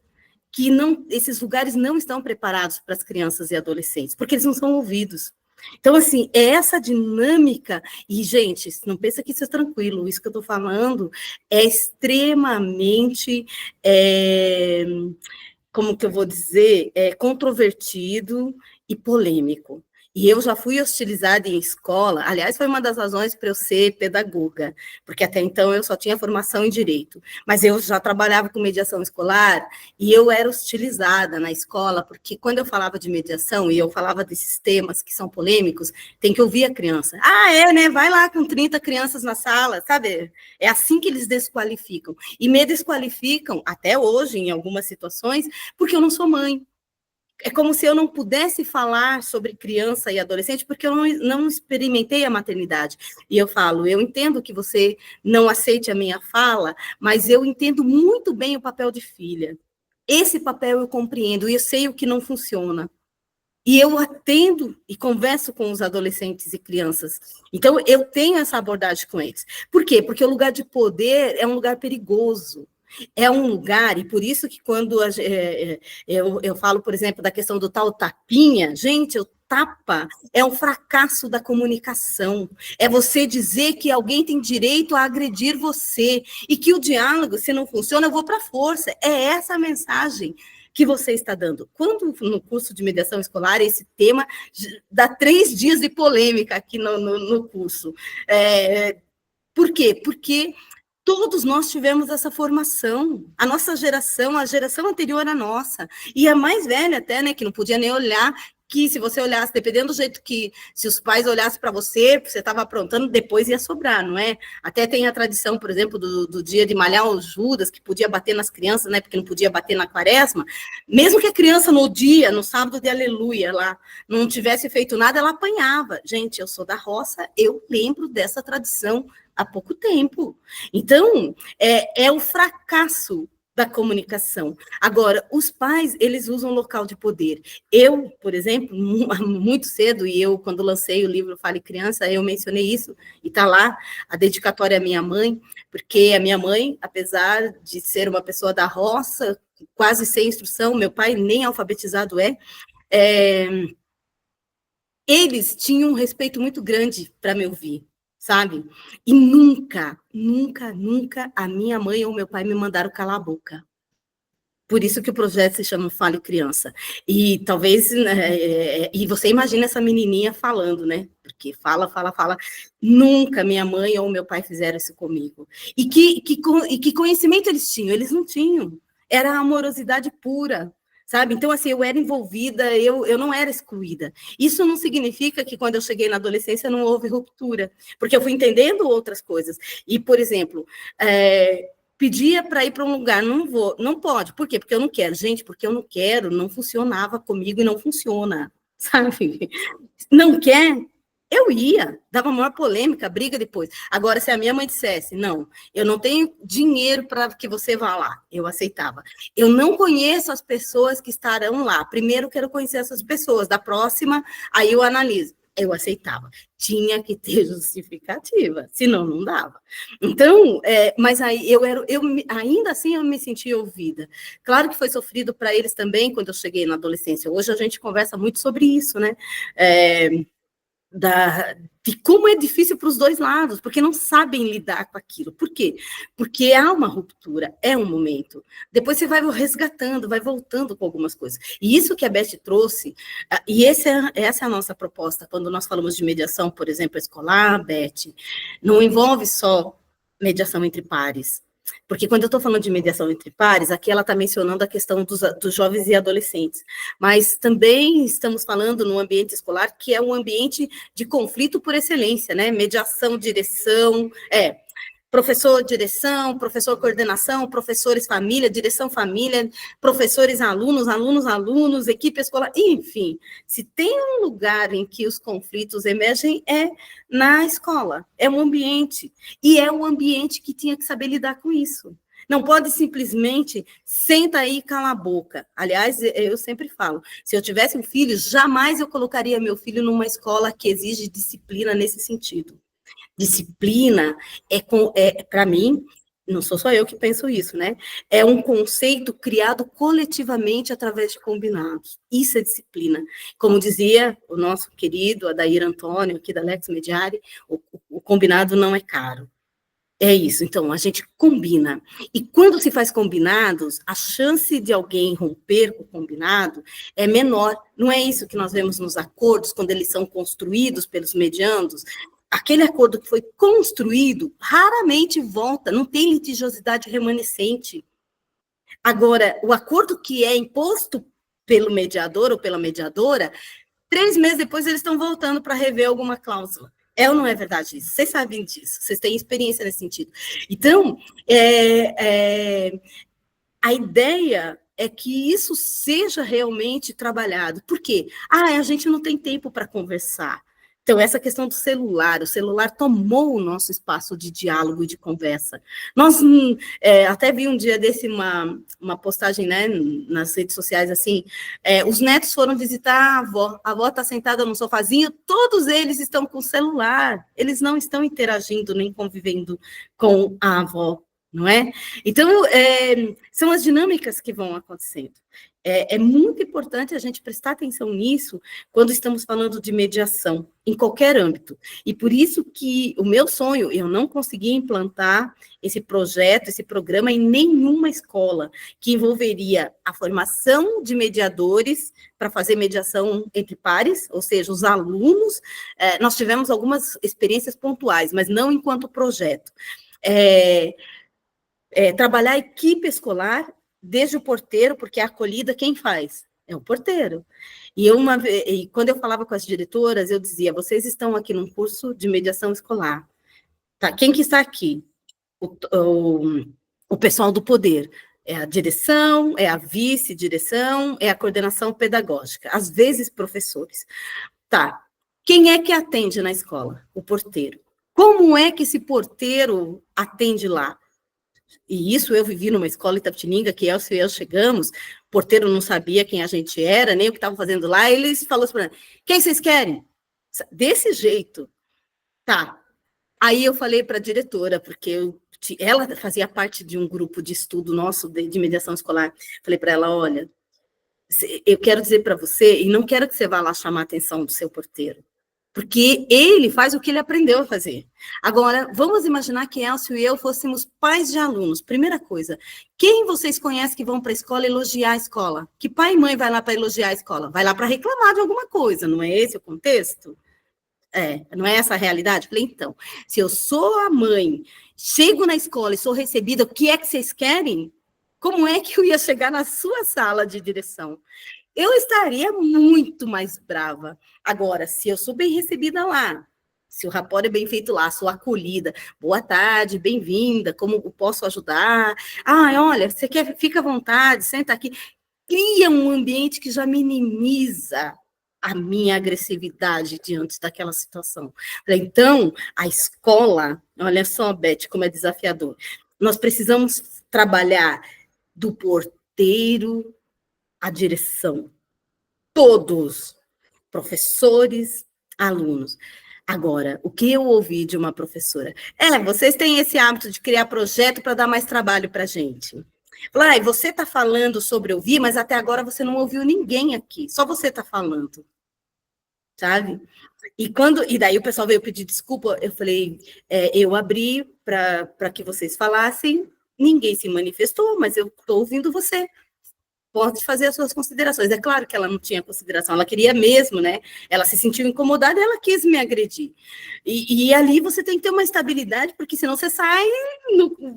que esses lugares não estão preparados para as crianças e adolescentes, porque eles não são ouvidos. Então, assim, é essa dinâmica, e, gente, não pensa que isso é tranquilo, isso que eu estou falando é extremamente, como que eu vou dizer, controvertido e polêmico. E eu já fui hostilizada em escola, aliás, foi uma das razões para eu ser pedagoga, porque até então eu só tinha formação em direito, mas eu já trabalhava com mediação escolar e eu era hostilizada na escola, porque quando eu falava de mediação e eu falava desses temas que são polêmicos, tem que ouvir a criança. Né? Vai lá com 30 crianças na sala, sabe? É assim que eles desqualificam. E me desqualificam, até hoje, em algumas situações, porque eu não sou mãe. É como se eu não pudesse falar sobre criança e adolescente, porque eu não experimentei a maternidade. E eu falo, eu entendo que você não aceite a minha fala, mas eu entendo muito bem o papel de filha. Esse papel eu compreendo, e eu sei o que não funciona. E eu atendo e converso com os adolescentes e crianças. Então, eu tenho essa abordagem com eles. Por quê? Porque o lugar de poder é um lugar perigoso. É um lugar, e por isso que quando eu falo, por exemplo, da questão do tal tapinha, gente, o tapa é um fracasso da comunicação. É você dizer que alguém tem direito a agredir você, e que o diálogo, se não funciona, eu vou para a força. É essa a mensagem que você está dando. Quando no curso de mediação escolar, esse tema dá 3 dias de polêmica aqui no curso. Por quê? Porque todos nós tivemos essa formação, a nossa geração, a geração anterior à nossa, e a mais velha até, né, que não podia nem olhar, que se você olhasse, dependendo do jeito que, se os pais olhassem para você estava aprontando, depois ia sobrar, não é? Até tem a tradição, por exemplo, do dia de malhar os Judas, que podia bater nas crianças, né, porque não podia bater na quaresma, mesmo que a criança no sábado de aleluia, lá, não tivesse feito nada, ela apanhava. Gente, eu sou da roça, eu lembro dessa tradição há pouco tempo. Então, é o fracasso da comunicação. Agora, os pais, eles usam local de poder. Eu, por exemplo, muito cedo, e eu, quando lancei o livro Fale Criança, eu mencionei isso, e está lá a dedicatória à minha mãe, porque a minha mãe, apesar de ser uma pessoa da roça, quase sem instrução, meu pai nem alfabetizado eles tinham um respeito muito grande para me ouvir, sabe? E nunca, nunca, nunca a minha mãe ou meu pai me mandaram calar a boca. Por isso que o projeto se chama Fale Criança. E talvez, e você imagina essa menininha falando, né? Porque fala. Nunca minha mãe ou meu pai fizeram isso comigo. E que conhecimento eles tinham? Eles não tinham. Era amorosidade pura. Sabe? Então, assim, eu era envolvida, eu não era excluída. Isso não significa que quando eu cheguei na adolescência não houve ruptura, porque eu fui entendendo outras coisas. E, por exemplo, pedia para ir para um lugar, não pode. Por quê? Porque eu não quero. Gente, porque eu não quero, não funcionava comigo e não funciona, sabe? Não quer? Eu ia, dava maior polêmica, briga depois. Agora, se a minha mãe dissesse, não, eu não tenho dinheiro para que você vá lá, eu aceitava. Eu não conheço as pessoas que estarão lá. Primeiro, quero conhecer essas pessoas. Da próxima, aí eu analiso. Eu aceitava. Tinha que ter justificativa, senão não dava. Então, mas aí ainda assim eu me sentia ouvida. Claro que foi sofrido para eles também quando eu cheguei na adolescência. Hoje a gente conversa muito sobre isso, né? De como é difícil para os dois lados, porque não sabem lidar com aquilo. Por quê? Porque há uma ruptura, é um momento. Depois você vai resgatando, vai voltando com algumas coisas. E isso que a Beth trouxe, e essa é a nossa proposta, quando nós falamos de mediação, por exemplo, escolar, Beth, não envolve só mediação entre pares. porque quando eu estou falando de mediação entre pares, aqui ela está mencionando a questão dos jovens e adolescentes, mas também estamos falando no ambiente escolar, que é um ambiente de conflito por excelência, né? Mediação, direção, professor, direção, professor, coordenação, professores, família, direção, família, professores, alunos, alunos, equipe escolar, enfim. Se tem um lugar em que os conflitos emergem, é na escola, é um ambiente, e é um ambiente que tinha que saber lidar com isso. Não pode simplesmente senta aí e cala a boca. Aliás, eu sempre falo, se eu tivesse um filho, jamais eu colocaria meu filho numa escola que exige disciplina nesse sentido. Disciplina para mim, não sou só eu que penso isso, né? É um conceito criado coletivamente através de combinados. Isso é disciplina. Como dizia o nosso querido Adair Antônio, aqui da Lex Mediari, o combinado não é caro. É isso, então, a gente combina. E quando se faz combinados, a chance de alguém romper o combinado é menor. Não é isso que nós vemos nos acordos, quando eles são construídos pelos mediandos. Aquele acordo que foi construído raramente volta, não tem litigiosidade remanescente. Agora, o acordo que é imposto pelo mediador ou pela mediadora, 3 meses depois eles estão voltando para rever alguma cláusula. É ou não é verdade isso? Vocês sabem disso, vocês têm experiência nesse sentido. Então, a ideia é que isso seja realmente trabalhado. Por quê? A gente não tem tempo para conversar. Então, essa questão do celular, o celular tomou o nosso espaço de diálogo e de conversa. Nós, até vi um dia desse uma postagem, né, nas redes sociais, assim, os netos foram visitar a avó está sentada num sofazinho, todos eles estão com o celular, eles não estão interagindo nem convivendo com a avó, não é? Então, são as dinâmicas que vão acontecendo. É muito importante a gente prestar atenção nisso quando estamos falando de mediação, em qualquer âmbito. E por isso que o meu sonho, eu não consegui implantar esse projeto, esse programa em nenhuma escola, que envolveria a formação de mediadores para fazer mediação entre pares, ou seja, os alunos. Nós tivemos algumas experiências pontuais, mas não enquanto projeto. Trabalhar a equipe escolar, desde o porteiro, porque a acolhida quem faz? É o porteiro. E quando eu falava com as diretoras, eu dizia, vocês estão aqui num curso de mediação escolar. Tá? Quem que está aqui? O pessoal do poder. É a direção, é a vice-direção, é a coordenação pedagógica. Às vezes, professores. Tá. Quem é que atende na escola? O porteiro. Como é que esse porteiro atende lá? E isso eu vivi numa escola em Itapetininga, que Elcio e eu chegamos, o porteiro não sabia quem a gente era, nem o que estava fazendo lá, eles falaram assim, quem vocês querem? Desse jeito. Tá. Aí eu falei para a diretora, porque ela fazia parte de um grupo de estudo nosso de mediação escolar, falei para ela, olha, eu quero dizer para você, e não quero que você vá lá chamar a atenção do seu porteiro, porque ele faz o que ele aprendeu a fazer. Agora, vamos imaginar que Elcio e eu fôssemos pais de alunos. Primeira coisa, quem vocês conhecem que vão para a escola elogiar a escola? Que pai e mãe vai lá para elogiar a escola? Vai lá para reclamar de alguma coisa, não é esse o contexto? Não é essa a realidade? Falei, então, se eu sou a mãe, chego na escola e sou recebida, o que é que vocês querem? Como é que eu ia chegar na sua sala de direção? Eu estaria muito mais brava. Agora, se eu sou bem recebida lá, se o rapport é bem feito lá, sou acolhida, boa tarde, bem-vinda, como eu posso ajudar? Olha, você quer, fica à vontade, senta aqui. Cria um ambiente que já minimiza a minha agressividade diante daquela situação. Então, a escola, olha só, Beth, como é desafiador. Nós precisamos trabalhar do porteiro à direção. Todos, professores, alunos. Agora, o que eu ouvi de uma professora? Vocês têm esse hábito de criar projeto para dar mais trabalho para a gente. Você está falando sobre ouvir, mas até agora você não ouviu ninguém aqui, só você está falando. Sabe? E daí o pessoal veio pedir desculpa, eu falei, eu abri para que vocês falassem, ninguém se manifestou, mas eu estou ouvindo você. pode fazer as suas considerações. É claro que ela não tinha consideração, ela queria mesmo, né? Ela se sentiu incomodada e ela quis me agredir. E ali você tem que ter uma estabilidade, porque senão você sai,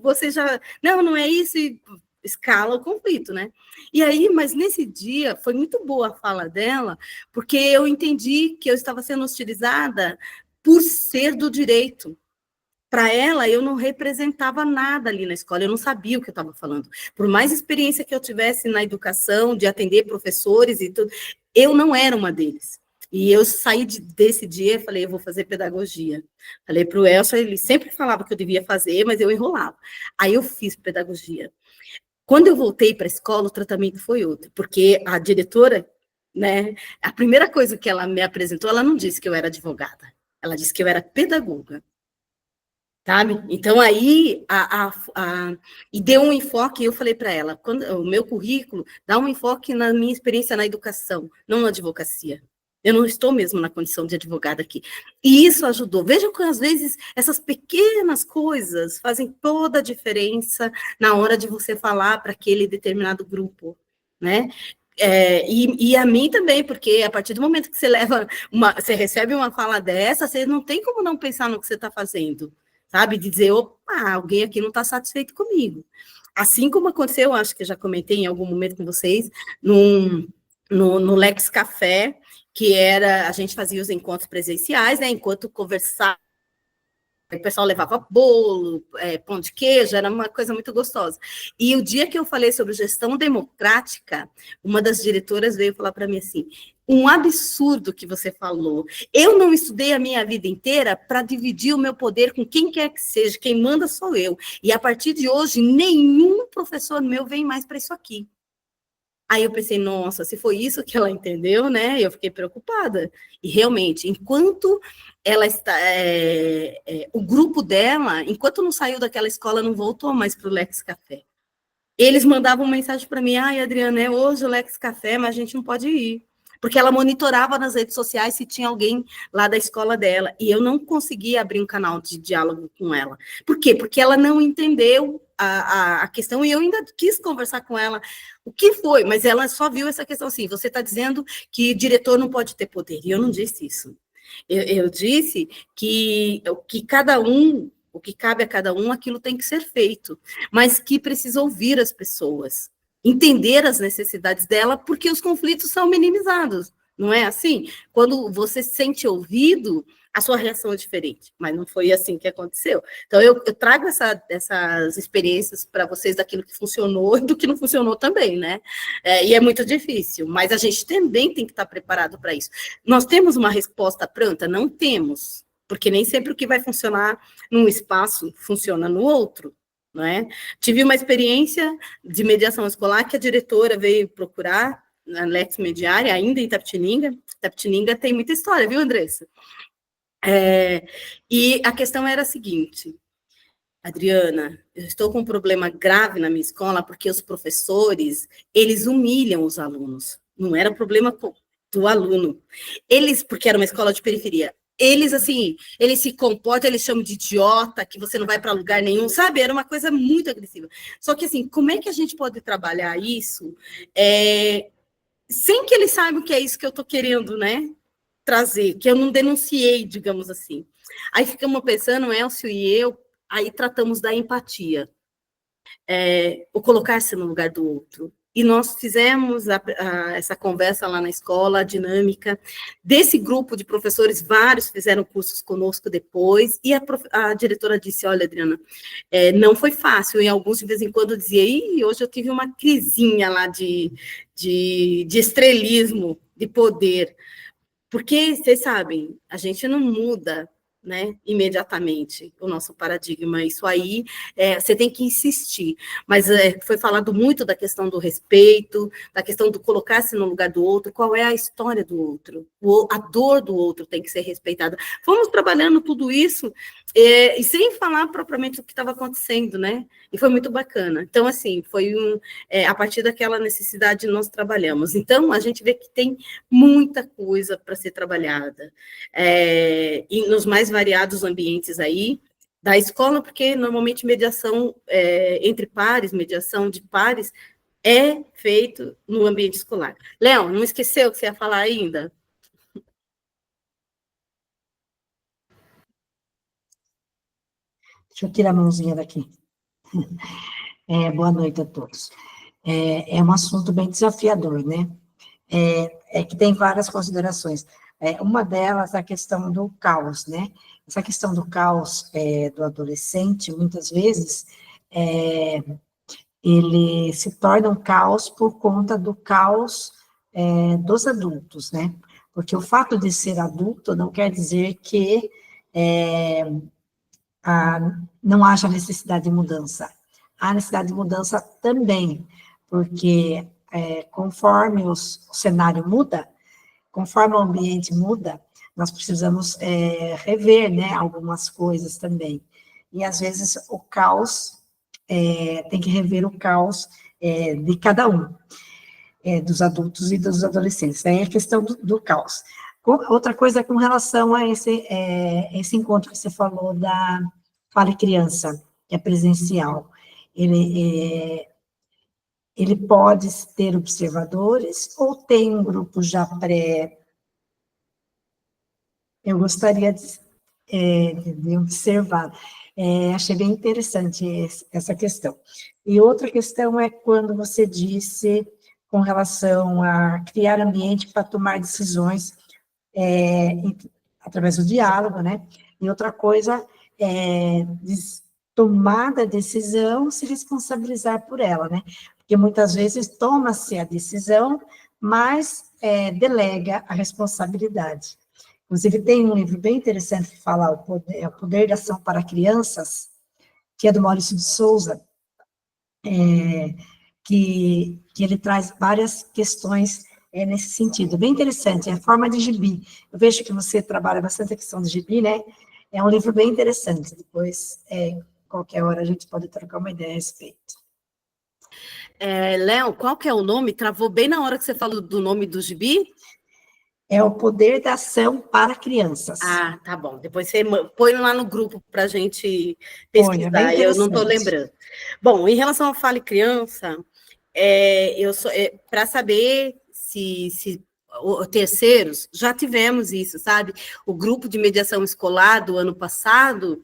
você já... Não é isso, e escala o conflito, né? E aí, mas nesse dia, foi muito boa a fala dela, porque eu entendi que eu estava sendo hostilizada por ser do direito. Para ela, eu não representava nada ali na escola, eu não sabia o que eu estava falando. Por mais experiência que eu tivesse na educação, de atender professores e tudo, eu não era uma deles. E eu saí desse dia e falei, eu vou fazer pedagogia. Falei para o Elcio, ele sempre falava que eu devia fazer, mas eu enrolava. Aí eu fiz pedagogia. Quando eu voltei para a escola, o tratamento foi outro, porque a diretora, né, a primeira coisa que ela me apresentou, ela não disse que eu era advogada, ela disse que eu era pedagoga. Sabe? Então, aí, e deu um enfoque, eu falei para ela, o meu currículo dá um enfoque na minha experiência na educação, não na advocacia. Eu não estou mesmo na condição de advogada aqui. E isso ajudou. Vejam que, às vezes, essas pequenas coisas fazem toda a diferença na hora de você falar para aquele determinado grupo, né? E a mim também, porque a partir do momento que você recebe uma fala dessa, você não tem como não pensar no que você está fazendo, sabe? De dizer, opa, alguém aqui não está satisfeito comigo. Assim como aconteceu, acho que eu já comentei em algum momento com vocês, no Lex Café, que a gente fazia os encontros presenciais, né? Enquanto conversava, o pessoal levava bolo, pão de queijo, era uma coisa muito gostosa. E o dia que eu falei sobre gestão democrática, uma das diretoras veio falar para mim assim, um absurdo que você falou. Eu não estudei a minha vida inteira para dividir o meu poder com quem quer que seja, quem manda sou eu. E a partir de hoje, nenhum professor meu vem mais para isso aqui. Aí eu pensei, nossa, se foi isso que ela entendeu, né? Eu fiquei preocupada. E realmente, enquanto ela está, o grupo dela, enquanto não saiu daquela escola, não voltou mais para o Lex Café. Eles mandavam mensagem para mim, ai, Adriana, é hoje o Lex Café, mas a gente não pode ir. Porque ela monitorava nas redes sociais se tinha alguém lá da escola dela. E eu não conseguia abrir um canal de diálogo com ela. Por quê? Porque ela não entendeu a questão, e eu ainda quis conversar com ela. O que foi? Mas ela só viu essa questão assim, você está dizendo que diretor não pode ter poder. E eu não disse isso. Eu disse que o que cabe a cada um, aquilo tem que ser feito, mas que precisa ouvir as pessoas, entender as necessidades dela, porque os conflitos são minimizados, não é assim? Quando você se sente ouvido, a sua reação é diferente, mas não foi assim que aconteceu. Então, eu trago essas experiências para vocês daquilo que funcionou e do que não funcionou também, né? E é muito difícil, mas a gente também tem que estar preparado para isso. Nós temos uma resposta pronta? Não temos, porque nem sempre o que vai funcionar num espaço funciona no outro, não é? Tive uma experiência de mediação escolar que a diretora veio procurar na Lex Mediária, ainda em Itapetininga. Itapetininga tem muita história, viu, Andressa? E a questão era a seguinte, Adriana, eu estou com um problema grave na minha escola porque os professores, eles humilham os alunos. Não era problema do aluno. Eles, porque era uma escola de periferia, eles, assim, eles se comportam, eles chamam de idiota, que você não vai para lugar nenhum, sabe? Era uma coisa muito agressiva. Só que, assim, como é que a gente pode trabalhar isso sem que eles saibam que é isso que eu estou querendo, né? Trazer, que eu não denunciei, digamos assim. Aí ficamos pensando, Elcio e eu, aí tratamos da empatia, o colocar-se no lugar do outro. E nós fizemos essa conversa lá na escola, a dinâmica. Desse grupo de professores, vários fizeram cursos conosco depois, e a diretora disse, olha, Adriana, não foi fácil, e alguns de vez em quando dizia, hoje eu tive uma crisinha lá de estrelismo, de poder. Porque, vocês sabem, a gente não muda, né, imediatamente o nosso paradigma. Isso aí, você tem que insistir. Mas foi falado muito da questão do respeito, da questão do colocar-se no lugar do outro, qual é a história do outro, a dor do outro tem que ser respeitada. Fomos trabalhando tudo isso, e sem falar propriamente o que estava acontecendo, né? E foi muito bacana. Então, assim, foi a partir daquela necessidade nós trabalhamos. Então, a gente vê que tem muita coisa para ser trabalhada. E nos mais variados ambientes aí, da escola, porque normalmente mediação entre pares, mediação de pares, é feito no ambiente escolar. Léo, não esqueceu o que você ia falar ainda? Deixa eu tirar a mãozinha daqui. Boa noite a todos. É um assunto bem desafiador, né? Que tem várias considerações. Uma delas é a questão do caos, né? Essa questão do caos do adolescente, muitas vezes, ele se torna um caos por conta do caos dos adultos, né? Porque o fato de ser adulto não quer dizer que não haja necessidade de mudança. Há necessidade de mudança também, porque conforme o cenário muda, conforme o ambiente muda, nós precisamos rever, né, algumas coisas também. E, às vezes, o caos, tem que rever o caos de cada um, dos adultos e dos adolescentes. Aí é a questão do caos. Outra coisa é com relação a esse encontro que você falou da Fale Criança, que é presencial. Ele pode ter observadores ou tem um grupo já pré... Eu gostaria de observar. Achei bem interessante essa questão. E outra questão é quando você disse com relação a criar ambiente para tomar decisões através do diálogo, né? E outra coisa é tomar a decisão, se responsabilizar por ela, né? Porque muitas vezes toma-se a decisão, mas delega a responsabilidade. Inclusive, tem um livro bem interessante que fala o Poder de Ação para Crianças, que é do Maurício de Souza, que ele traz várias questões nesse sentido. Bem interessante, é a forma de gibi. Eu vejo que você trabalha bastante a questão de gibi, né? É um livro bem interessante. Depois, qualquer hora, a gente pode trocar uma ideia a respeito. Léo, qual que é o nome? Travou bem na hora que você falou do nome do gibi? É o Poder da Ação para Crianças. Ah, tá bom. Depois você põe lá no grupo para a gente Põe, é bem pesquisar. Eu não estou interessante. lembrando. Bom, em relação ao Fale Criança, para saber se terceiros, já tivemos isso, sabe? O grupo de mediação escolar do ano passado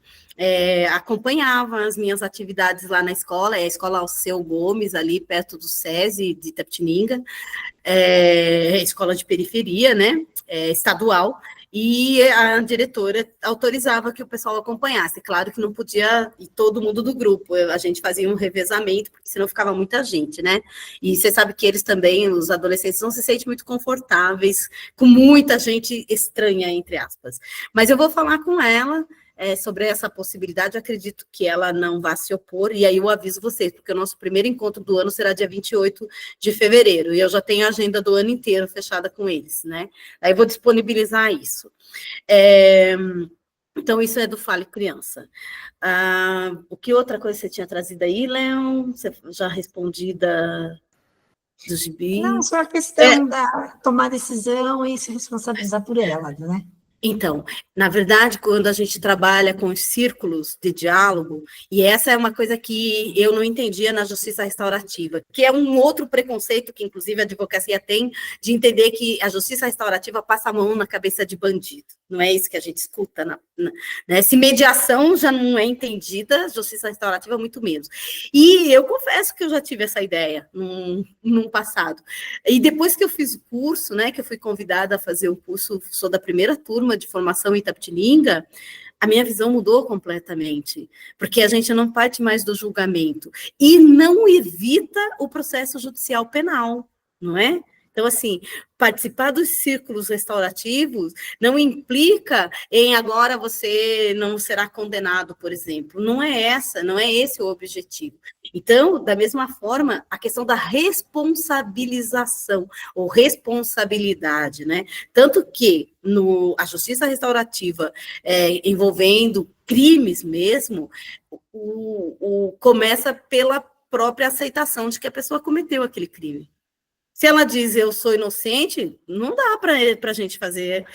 acompanhava as minhas atividades lá na escola, é a Escola Alceu Gomes, ali perto do SESI de Itapetininga, escola de periferia, né? Estadual. E a diretora autorizava que o pessoal acompanhasse. Claro que não podia ir todo mundo do grupo, a gente fazia um revezamento, porque senão ficava muita gente, né? E você sabe que eles também, os adolescentes, não se sentem muito confortáveis com muita gente estranha, entre aspas. Mas eu vou falar com ela sobre essa possibilidade, eu acredito que ela não vai se opor, e aí eu aviso vocês, porque o nosso primeiro encontro do ano será dia 28 de fevereiro, e eu já tenho a agenda do ano inteiro fechada com eles, né? Aí eu vou disponibilizar isso. Então, isso é do Fale Criança. O que outra coisa você tinha trazido aí, Léo? Você já respondi do gibi? Não, só a questão da tomar decisão e se responsabilizar por ela, né? Então, na verdade, quando a gente trabalha com os círculos de diálogo, e essa é uma coisa que eu não entendia na justiça restaurativa, que é um outro preconceito que, inclusive, a advocacia tem, de entender que a justiça restaurativa passa a mão na cabeça de bandido. Não é isso que a gente escuta, né? Se mediação já não é entendida, justiça restaurativa muito menos. E eu confesso que eu já tive essa ideia num passado. E depois que eu fiz o curso, né, que eu fui convidada a fazer o curso, sou da primeira turma de formação em Itapetininga, a minha visão mudou completamente, porque a gente não parte mais do julgamento e não evita o processo judicial penal, não é? Então, assim, participar dos círculos restaurativos não implica em agora você não será condenado, por exemplo. Não é esse o objetivo. Então, da mesma forma, a questão da responsabilização ou responsabilidade, né? Tanto que a justiça restaurativa envolvendo crimes mesmo, começa pela própria aceitação de que a pessoa cometeu aquele crime. Se ela diz eu sou inocente, não dá para a gente fazer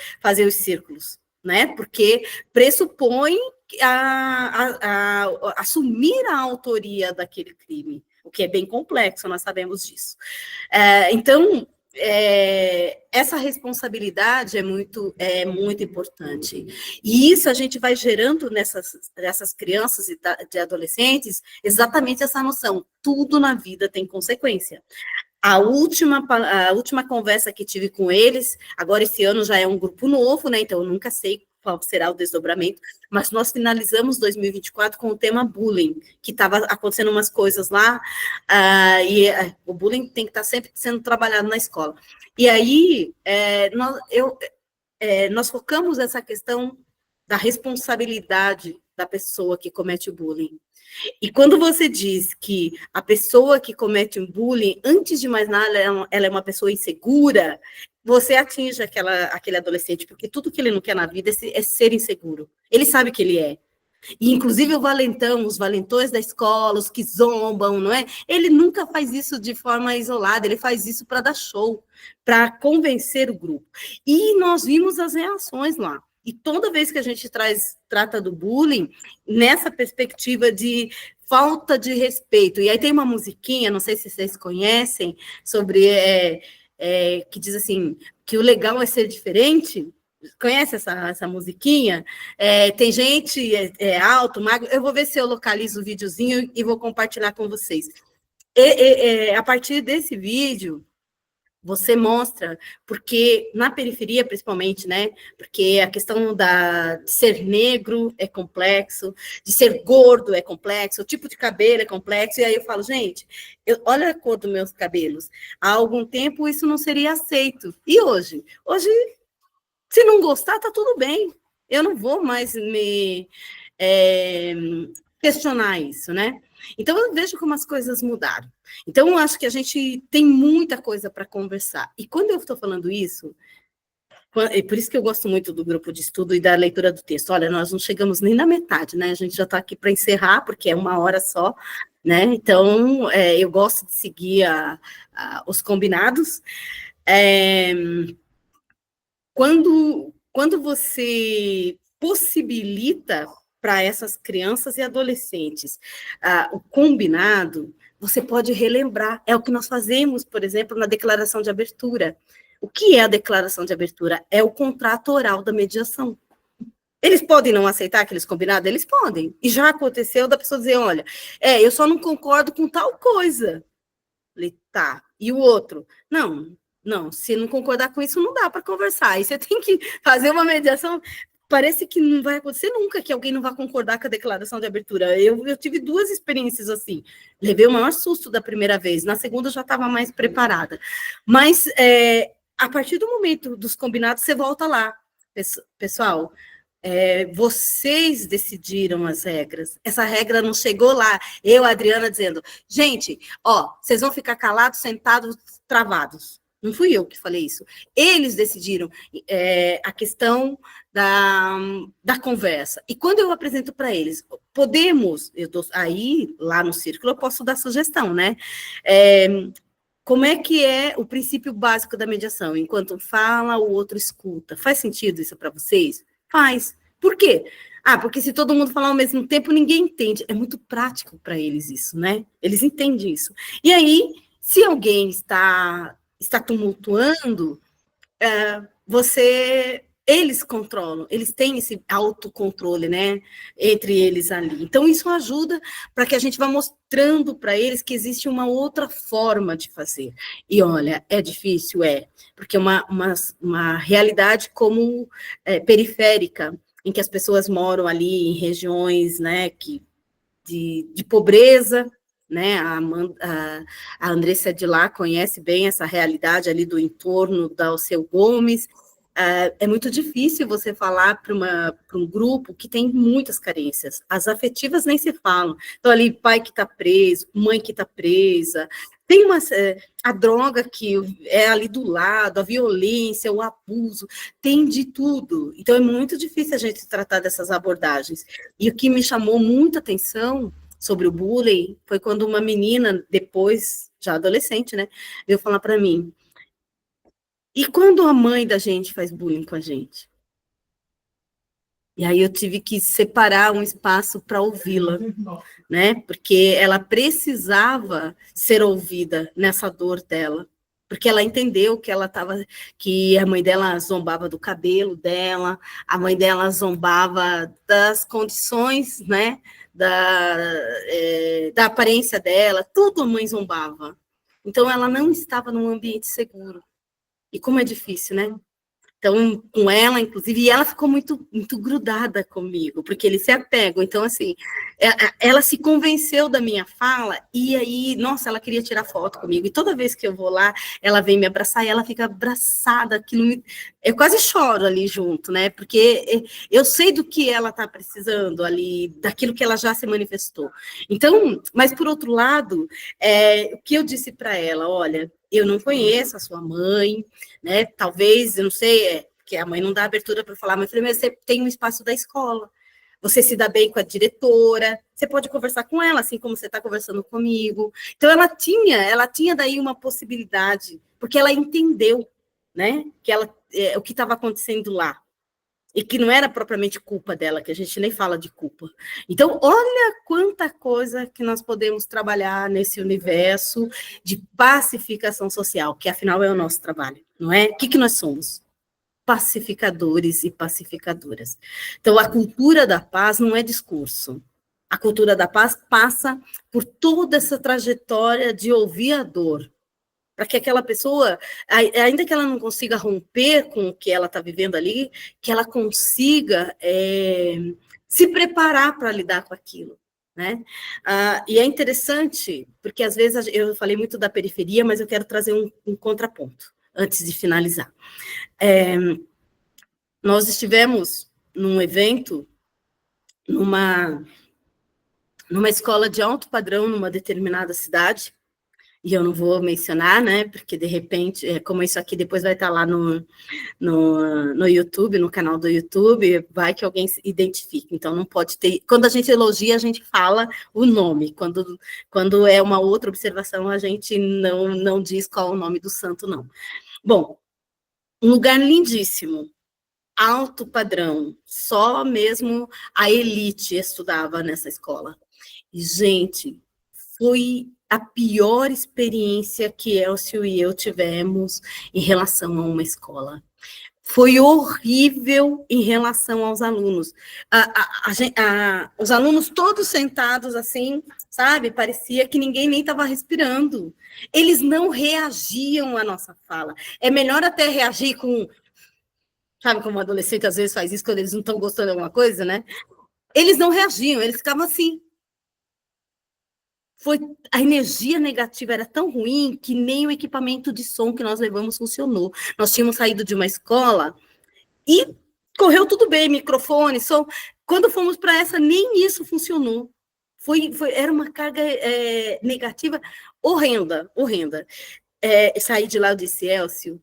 os círculos, né? Porque pressupõe assumir a autoria daquele crime. o que é bem complexo, nós sabemos disso. Então, essa responsabilidade é muito importante. E isso a gente vai gerando nessas crianças e de adolescentes exatamente essa noção. Tudo na vida tem consequência. A última conversa que tive com eles, agora esse ano já é um grupo novo, né? Então eu nunca sei qual será o desdobramento, mas nós finalizamos 2024 com o tema bullying, que estava acontecendo umas coisas lá, o bullying tem que estar sempre sendo trabalhado na escola. E aí, nós focamos essa questão da responsabilidade da pessoa que comete o bullying. E quando você diz que a pessoa que comete um bullying, antes de mais nada, ela é uma pessoa insegura, você atinge aquele adolescente, porque tudo que ele não quer na vida é ser inseguro. Ele sabe que ele é. E, inclusive, os valentões da escola, os que zombam, não é? Ele nunca faz isso de forma isolada, ele faz isso para dar show, para convencer o grupo. E nós vimos as reações lá. E toda vez que a gente trata do bullying, nessa perspectiva de falta de respeito. E aí tem uma musiquinha, não sei se vocês conhecem, sobre que diz assim, que o legal é ser diferente. Conhece essa musiquinha? Tem gente alto, magro. Eu vou ver se eu localizo o videozinho e vou compartilhar com vocês. A partir desse vídeo, você mostra, porque na periferia, principalmente, né? Porque a questão de ser negro é complexo, de ser gordo é complexo, o tipo de cabelo é complexo, e aí eu falo, gente, olha a cor dos meus cabelos. Há algum tempo isso não seria aceito. E hoje? Hoje, se não gostar, tá tudo bem. Eu não vou mais me questionar isso, né? Então, eu vejo como as coisas mudaram. Então, eu acho que a gente tem muita coisa para conversar. E quando eu estou falando isso, por isso que eu gosto muito do grupo de estudo e da leitura do texto. Olha, nós não chegamos nem na metade, né? A gente já está aqui para encerrar, porque é 1 hora só, né? Então, eu gosto de seguir os combinados. Quando você possibilita para essas crianças e adolescentes o combinado, você pode relembrar. É o que nós fazemos, por exemplo, na declaração de abertura. O que é a declaração de abertura? É o contrato oral da mediação. Eles podem não aceitar aqueles combinados? Eles podem. E já aconteceu da pessoa dizer, olha, eu só não concordo com tal coisa. Falei, tá. E o outro? Não, se não concordar com isso, não dá para conversar. Aí você tem que fazer uma mediação. Parece que não vai acontecer nunca que alguém não vai concordar com a declaração de abertura. Eu tive 2 experiências assim. Levei o maior susto da primeira vez. Na segunda, eu já estava mais preparada. Mas, a partir do momento dos combinados, você volta lá. Pessoal, vocês decidiram as regras. Essa regra não chegou lá. Eu, Adriana, dizendo, gente, vocês vão ficar calados, sentados, travados. Não fui eu que falei isso. Eles decidiram a questão da conversa. E quando eu apresento para eles, aí, lá no círculo, eu posso dar sugestão, né? Como é que é o princípio básico da mediação? Enquanto fala, o outro escuta. Faz sentido isso para vocês? Faz. Por quê? Porque se todo mundo falar ao mesmo tempo, ninguém entende. É muito prático para eles isso, né? Eles entendem isso. E aí, se alguém está tumultuando, eles controlam, eles têm esse autocontrole, né, entre eles ali. Então, isso ajuda para que a gente vá mostrando para eles que existe uma outra forma de fazer. E, olha, é difícil, porque é uma realidade como periférica, em que as pessoas moram ali em regiões, né, de pobreza, né? A Andressa de lá conhece bem essa realidade ali do entorno da Alceu Gomes. É muito difícil você falar para um grupo que tem muitas carências. As afetivas nem se falam. Então, ali, pai que está preso, mãe que está presa, tem a droga que é ali do lado, a violência, o abuso, tem de tudo. Então, é muito difícil a gente tratar dessas abordagens. E o que me chamou muita atenção sobre o bullying foi quando uma menina, depois, já adolescente, né, veio falar para mim, e quando a mãe da gente faz bullying com a gente? E aí eu tive que separar um espaço para ouvi-la, né? Porque ela precisava ser ouvida nessa dor dela, porque ela entendeu que que a mãe dela zombava do cabelo dela, a mãe dela zombava das condições, né? Da aparência dela, tudo a mãe zombava. Então ela não estava num ambiente seguro. E como é difícil, né? Então, com ela, inclusive, e ela ficou muito, muito grudada comigo, porque eles se apegam. Então, assim, ela se convenceu da minha fala, e aí, nossa, ela queria tirar foto comigo. E toda vez que eu vou lá, ela vem me abraçar, e ela fica abraçada. Eu quase choro ali junto, né? Porque eu sei do que ela está precisando ali, daquilo que ela já se manifestou. Então, mas por outro lado, o que eu disse para ela, olha, eu não conheço a sua mãe, né? Talvez, eu não sei, porque a mãe não dá abertura para falar, mas eu falei, mas você tem um espaço da escola, você se dá bem com a diretora, você pode conversar com ela, assim como você está conversando comigo. Então, ela tinha daí uma possibilidade, porque ela entendeu, né? Que o que estava acontecendo lá. E que não era propriamente culpa dela, que a gente nem fala de culpa. Então, olha quanta coisa que nós podemos trabalhar nesse universo de pacificação social, que afinal é o nosso trabalho, não é? O que nós somos? Pacificadores e pacificadoras. Então, a cultura da paz não é discurso. A cultura da paz passa por toda essa trajetória de ouvir a dor, para que aquela pessoa, ainda que ela não consiga romper com o que ela está vivendo ali, que ela consiga se preparar para lidar com aquilo, né? E é interessante, porque às vezes eu falei muito da periferia, mas eu quero trazer um contraponto, antes de finalizar. Nós estivemos num evento, numa escola de alto padrão, numa determinada cidade, e eu não vou mencionar, né, porque de repente, como isso aqui depois vai estar lá no YouTube, no canal do YouTube, vai que alguém se identifique, então não pode ter, quando a gente elogia, a gente fala o nome, quando é uma outra observação, a gente não diz qual é o nome do santo, não. Bom, um lugar lindíssimo, alto padrão, só mesmo a elite estudava nessa escola, e gente, foi a pior experiência que Elcio e eu tivemos em relação a uma escola. Foi horrível em relação aos alunos. Os alunos todos sentados assim, sabe? Parecia que ninguém nem estava respirando. Eles não reagiam à nossa fala. É melhor até reagir com... Sabe como o adolescente às vezes faz isso quando eles não estão gostando de alguma coisa, né? Eles não reagiam, eles ficavam assim. A energia negativa era tão ruim que nem o equipamento de som que nós levamos funcionou. Nós tínhamos saído de uma escola e correu tudo bem, microfone, som. Quando fomos para essa, nem isso funcionou. Era uma carga negativa horrenda. Saí de lá e disse, Elcio,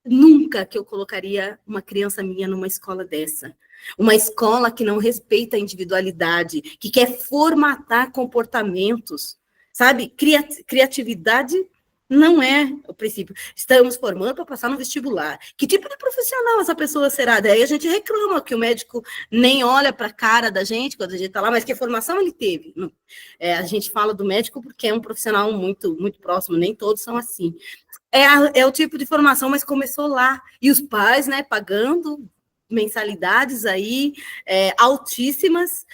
nunca que eu colocaria uma criança minha numa escola dessa. Uma escola que não respeita a individualidade, que quer formatar comportamentos, sabe? Criatividade não é o princípio. Estamos formando para passar no vestibular. Que tipo de profissional essa pessoa será? Daí a gente reclama que o médico nem olha para a cara da gente quando a gente está lá, mas que formação ele teve? A gente fala do médico porque é um profissional muito, muito próximo, nem todos são assim. É o tipo de formação, mas começou lá. E os pais, né, pagando mensalidades aí altíssimas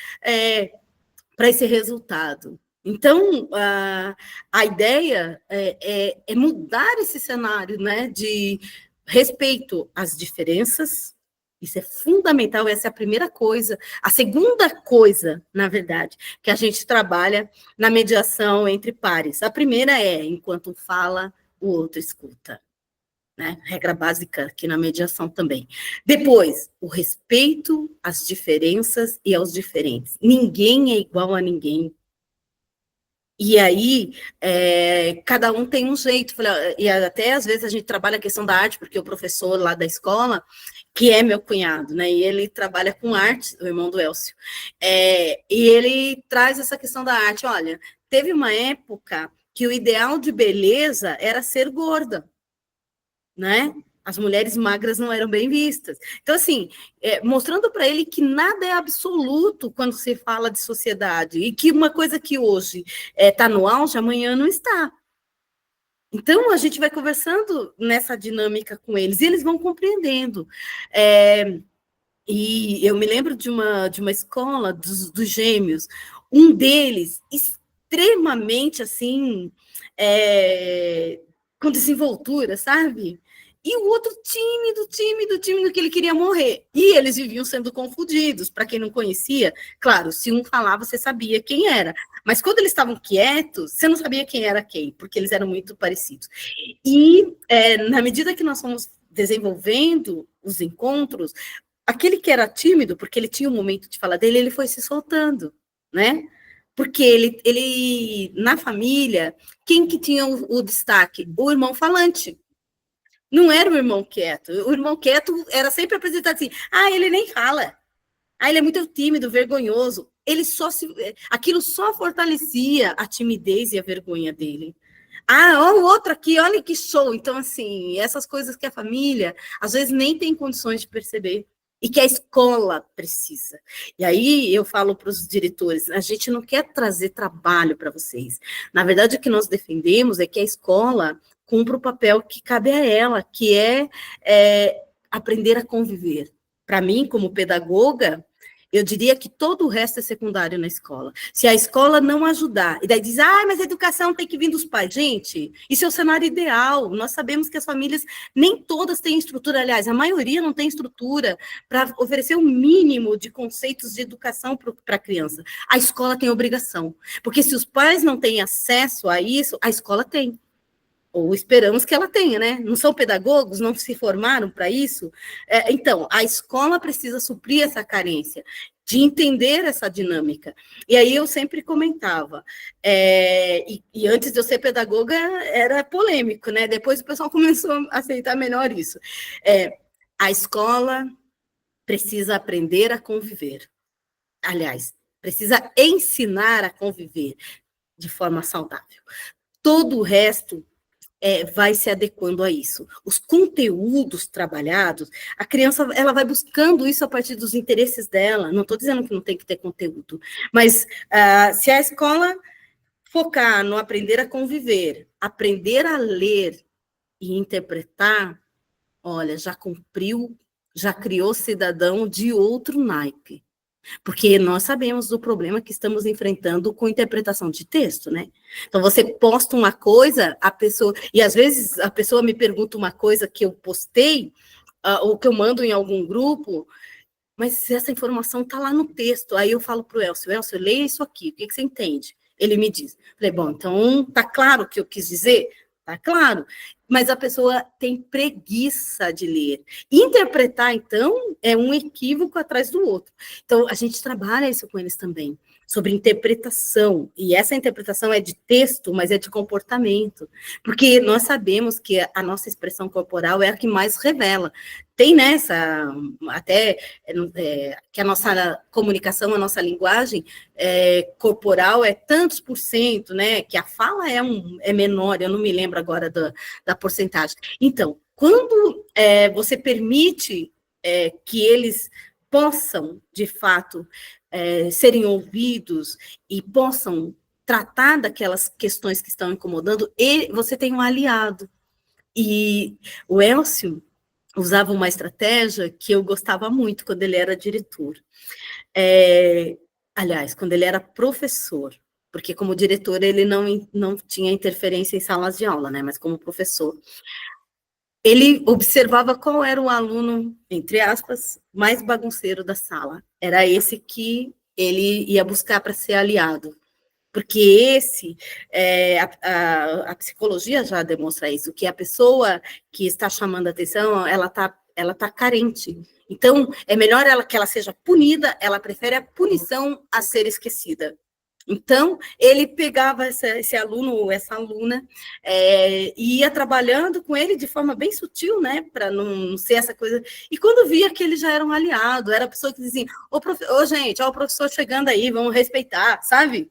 para esse resultado. Então, a ideia é mudar esse cenário, né, de respeito às diferenças. Isso é fundamental, essa é a primeira coisa. A segunda coisa, na verdade, que a gente trabalha na mediação entre pares. A primeira enquanto um fala, o outro escuta. Né? Regra básica aqui na mediação também. Depois, o respeito às diferenças e aos diferentes. Ninguém é igual a ninguém. E aí, cada um tem um jeito. E até, às vezes, a gente trabalha a questão da arte, porque o professor lá da escola, que é meu cunhado, né? E ele trabalha com arte, o irmão do Elcio. E ele traz essa questão da arte. Olha, teve uma época que o ideal de beleza era ser gorda. Né? As mulheres magras não eram bem vistas. Então, assim, mostrando para ele que nada é absoluto quando se fala de sociedade, e que uma coisa que hoje está no auge, amanhã não está. Então, a gente vai conversando nessa dinâmica com eles, e eles vão compreendendo. E eu me lembro de uma escola dos gêmeos, um deles extremamente, assim, com desenvoltura, sabe? E o outro tímido, que ele queria morrer. E eles viviam sendo confundidos. Para quem não conhecia, claro, se um falava, você sabia quem era. Mas quando eles estavam quietos, você não sabia quem era quem, porque eles eram muito parecidos. E, na medida que nós fomos desenvolvendo os encontros, aquele que era tímido, porque ele tinha um momento de falar dele, ele foi se soltando, né? Porque ele na família, quem que tinha o destaque? O irmão falante. Não era o irmão quieto. O irmão quieto era sempre apresentado assim, ele nem fala. Ele é muito tímido, vergonhoso. Aquilo só fortalecia a timidez e a vergonha dele. Olha o outro aqui, olha que show. Então, assim, essas coisas que a família, às vezes, nem tem condições de perceber. E que a escola precisa. E aí eu falo para os diretores, a gente não quer trazer trabalho para vocês. Na verdade, o que nós defendemos é que a escola cumpra o papel que cabe a ela, que é aprender a conviver. Para mim, como pedagoga, eu diria que todo o resto é secundário na escola. Se a escola não ajudar, e daí diz, mas a educação tem que vir dos pais. Gente, isso é o cenário ideal. Nós sabemos que as famílias, nem todas têm estrutura, aliás, a maioria não tem estrutura para oferecer o mínimo de conceitos de educação para a criança. A escola tem obrigação, porque se os pais não têm acesso a isso, a escola tem. Ou esperamos que ela tenha, né? Não são pedagogos, não se formaram para isso? Então, a escola precisa suprir essa carência, de entender essa dinâmica. E aí eu sempre comentava, e antes de eu ser pedagoga era polêmico, né? Depois o pessoal começou a aceitar melhor isso. A escola precisa aprender a conviver. Aliás, precisa ensinar a conviver de forma saudável. Todo o resto vai se adequando a isso. Os conteúdos trabalhados, a criança ela vai buscando isso a partir dos interesses dela. Não estou dizendo que não tem que ter conteúdo, mas se a escola focar no aprender a conviver, aprender a ler e interpretar, olha, já cumpriu, já criou cidadão de outro naipe. Porque nós sabemos do problema que estamos enfrentando com interpretação de texto, né? Então, você posta uma coisa, a pessoa... E, às vezes, a pessoa me pergunta uma coisa que eu postei, ou que eu mando em algum grupo, mas essa informação está lá no texto. Aí eu falo para o Elcio, leia isso aqui, o que você entende? Ele me diz. Falei, bom, então, está claro o que eu quis dizer? Está claro. Mas a pessoa tem preguiça de ler. Interpretar, então, é um equívoco atrás do outro. Então, a gente trabalha isso com eles também, sobre interpretação. E essa interpretação é de texto, mas é de comportamento. Porque nós sabemos que a nossa expressão corporal é a que mais revela. Tem nessa, até que a nossa comunicação, a nossa linguagem corporal é tantos por cento, né? Que a fala é menor, eu não me lembro agora da porcentagem. Então, quando você permite que eles possam, de fato, serem ouvidos e possam tratar daquelas questões que estão incomodando, você tem um aliado. E o Elcio usava uma estratégia que eu gostava muito quando ele era diretor. Aliás, quando ele era professor, porque como diretor ele não tinha interferência em salas de aula, né? Mas como professor, ele observava qual era o aluno, entre aspas, mais bagunceiro da sala. Era esse que ele ia buscar para ser aliado. Porque a psicologia já demonstra isso, que a pessoa que está chamando a atenção, ela tá carente. Então, é melhor que ela seja punida, ela prefere a punição a ser esquecida. Então, ele pegava esse aluno ou essa aluna e ia trabalhando com ele de forma bem sutil, né, para não ser essa coisa. E quando via que ele já era um aliado, era a pessoa que dizia, gente, o professor chegando aí, vamos respeitar, sabe?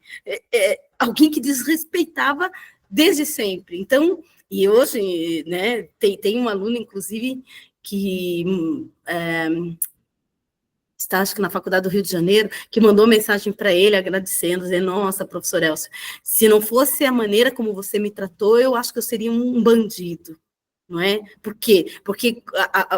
Alguém que desrespeitava desde sempre. Então, E hoje, né, tem um aluno, inclusive, que está, acho que na Faculdade do Rio de Janeiro, que mandou mensagem para ele agradecendo, dizendo, nossa, professor Elcio, se não fosse a maneira como você me tratou, eu acho que eu seria um bandido, não é? Por quê? Porque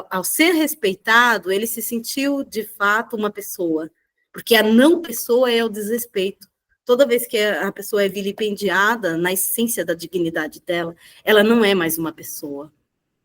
ao ser respeitado, ele se sentiu, de fato, uma pessoa, porque a não pessoa é o desrespeito. Toda vez que a pessoa é vilipendiada, na essência da dignidade dela, ela não é mais uma pessoa,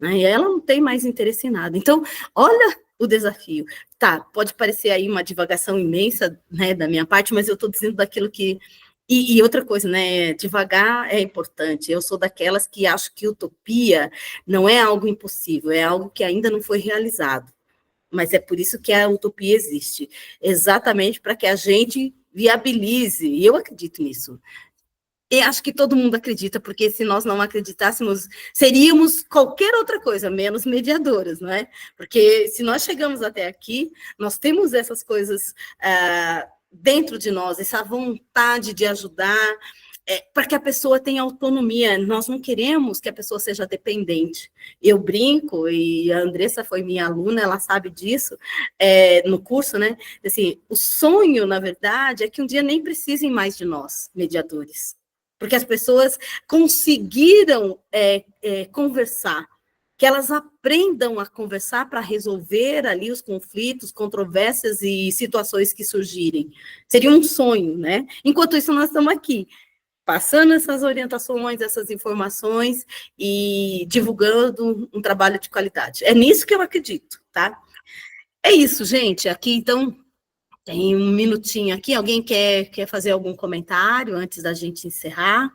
né? E ela não tem mais interesse em nada. Então, olha o desafio. Tá, pode parecer aí uma divagação imensa, né, da minha parte, mas eu estou dizendo daquilo que... E outra coisa, né, devagar é importante. Eu sou daquelas que acho que utopia não é algo impossível, é algo que ainda não foi realizado. Mas é por isso que a utopia existe, exatamente para que a gente viabilize, e eu acredito nisso. E acho que todo mundo acredita, porque se nós não acreditássemos, seríamos qualquer outra coisa, menos mediadoras, não é? Porque se nós chegamos até aqui, nós temos essas coisas dentro de nós, essa vontade de ajudar, para que a pessoa tenha autonomia. Nós não queremos que a pessoa seja dependente. Eu brinco, e a Andressa foi minha aluna, ela sabe disso, no curso, né? Assim, o sonho, na verdade, é que um dia nem precisem mais de nós, mediadores. Porque as pessoas conseguiram conversar, que elas aprendam a conversar para resolver ali os conflitos, controvérsias e situações que surgirem. Seria um sonho, né? Enquanto isso, nós estamos aqui, passando essas orientações, essas informações e divulgando um trabalho de qualidade. É nisso que eu acredito, tá? É isso, gente. Aqui, então... Tem um minutinho aqui, alguém quer fazer algum comentário antes da gente encerrar?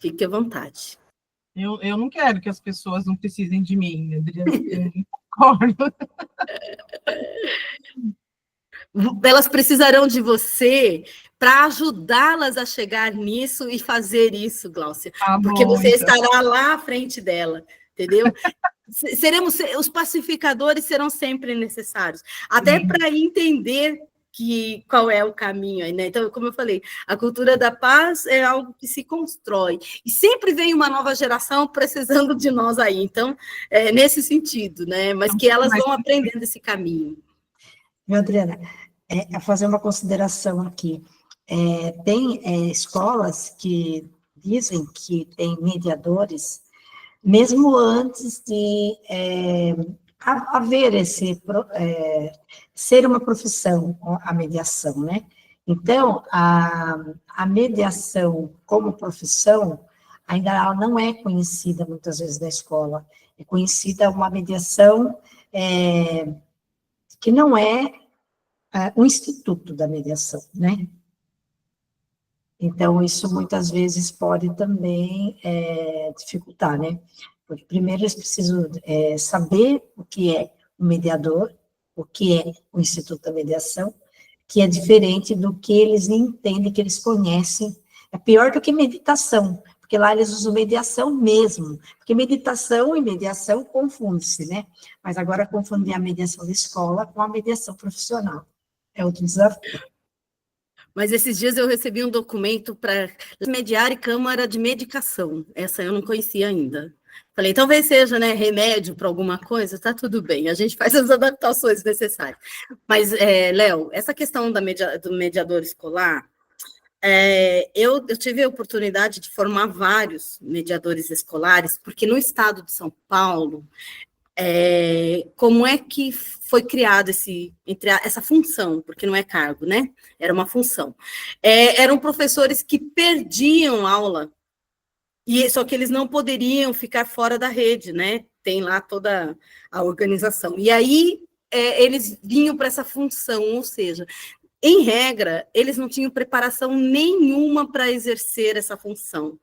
Fique à vontade. Eu não quero que as pessoas não precisem de mim, Adriana, eu não concordo. Elas precisarão de você para ajudá-las a chegar nisso e fazer isso, Gláucia. Porque você estará lá à frente dela, entendeu? Os pacificadores serão sempre necessários, até para entender qual é o caminho aí, né? Então, como eu falei, a cultura da paz é algo que se constrói, e sempre vem uma nova geração precisando de nós aí, então, nesse sentido, né? Mas que elas vão aprendendo esse caminho. Meu, Adriana, a fazer uma consideração aqui. Tem escolas que dizem que tem mediadores mesmo antes de haver ser uma profissão, a mediação, né? Então, a mediação como profissão, ainda ela não é conhecida muitas vezes na escola. É conhecida uma mediação que não é um instituto da mediação, né? Então, isso muitas vezes pode também dificultar, né? Porque primeiro eles precisam saber o que é o mediador, o que é o Instituto da Mediação, que é diferente do que eles entendem, que eles conhecem. É pior do que meditação, porque lá eles usam mediação mesmo, porque meditação e mediação confundem-se, né? Mas agora confundir a mediação da escola com a mediação profissional. É outro desafio. Mas esses dias eu recebi um documento para mediar e câmara de medicação. Essa eu não conhecia ainda. Falei, talvez seja, né, remédio para alguma coisa, tá tudo bem, a gente faz as adaptações necessárias. Mas, Léo, essa questão do mediador escolar, eu tive a oportunidade de formar vários mediadores escolares, porque no estado de São Paulo, como é que foi criado essa função, porque não é cargo, né? Era uma função. Eram professores que perdiam aula, só que eles não poderiam ficar fora da rede, né? Tem lá toda a organização. E aí, eles vinham para essa função, ou seja, em regra, eles não tinham preparação nenhuma para exercer essa função.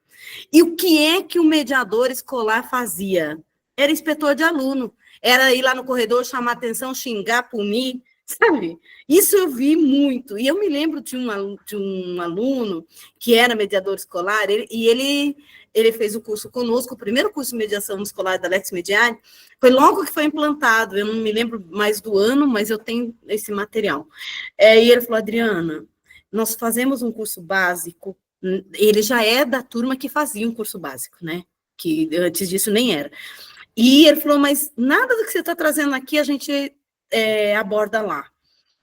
E o que é que o mediador escolar fazia? Era inspetor de aluno, era ir lá no corredor, chamar atenção, xingar, punir, sabe? Isso eu vi muito, e eu me lembro de um aluno que era mediador escolar, ele fez o curso conosco, o primeiro curso de mediação escolar da Lex Mediare, foi logo que foi implantado, eu não me lembro mais do ano, mas eu tenho esse material. E ele falou, Adriana, nós fazemos um curso básico Ele já é da turma que fazia um curso básico, né? Que antes disso nem era. E ele falou, mas nada do que você está trazendo aqui a gente aborda lá.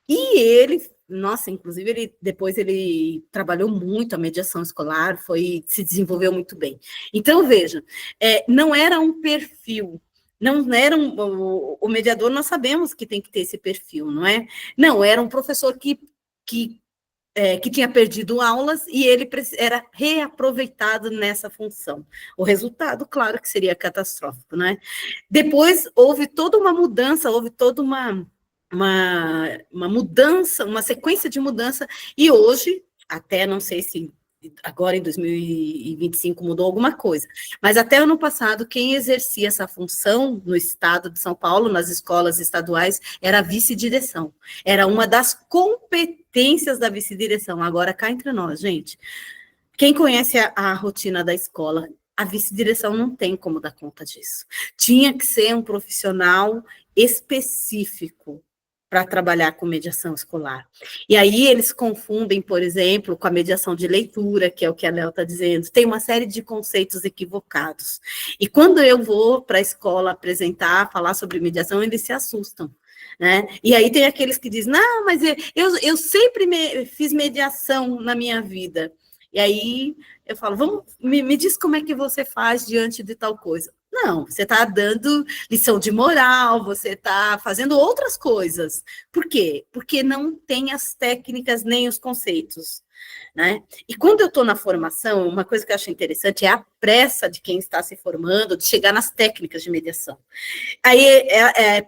E ele, nossa, inclusive, depois ele trabalhou muito a mediação escolar, se desenvolveu muito bem. Então, veja, não era um perfil, não era o mediador, nós sabemos que tem que ter esse perfil, não é? Não, era um professor que tinha perdido aulas e ele era reaproveitado nessa função. O resultado, claro, que seria catastrófico, né? Depois houve toda uma mudança, houve toda uma mudança, uma sequência de mudança, e hoje, até não sei se agora em 2025 mudou alguma coisa, mas até ano passado, quem exercia essa função no estado de São Paulo, nas escolas estaduais, era a vice-direção. Era uma das competências da vice-direção. Agora, cá entre nós, gente, quem conhece a rotina da escola, a vice-direção não tem como dar conta disso. Tinha que ser um profissional específico para trabalhar com mediação escolar. E aí eles confundem, por exemplo, com a mediação de leitura, que é o que a Léo está dizendo, tem uma série de conceitos equivocados. E quando eu vou para a escola apresentar, falar sobre mediação, eles se assustam, né? E aí tem aqueles que dizem, não, mas eu sempre fiz mediação na minha vida. E aí eu falo, me diz como é que você faz diante de tal coisa. Não, você está dando lição de moral, você está fazendo outras coisas. Por quê? Porque não tem as técnicas nem os conceitos, né? E quando eu estou na formação, uma coisa que eu acho interessante é a pressa de quem está se formando, de chegar nas técnicas de mediação. Aí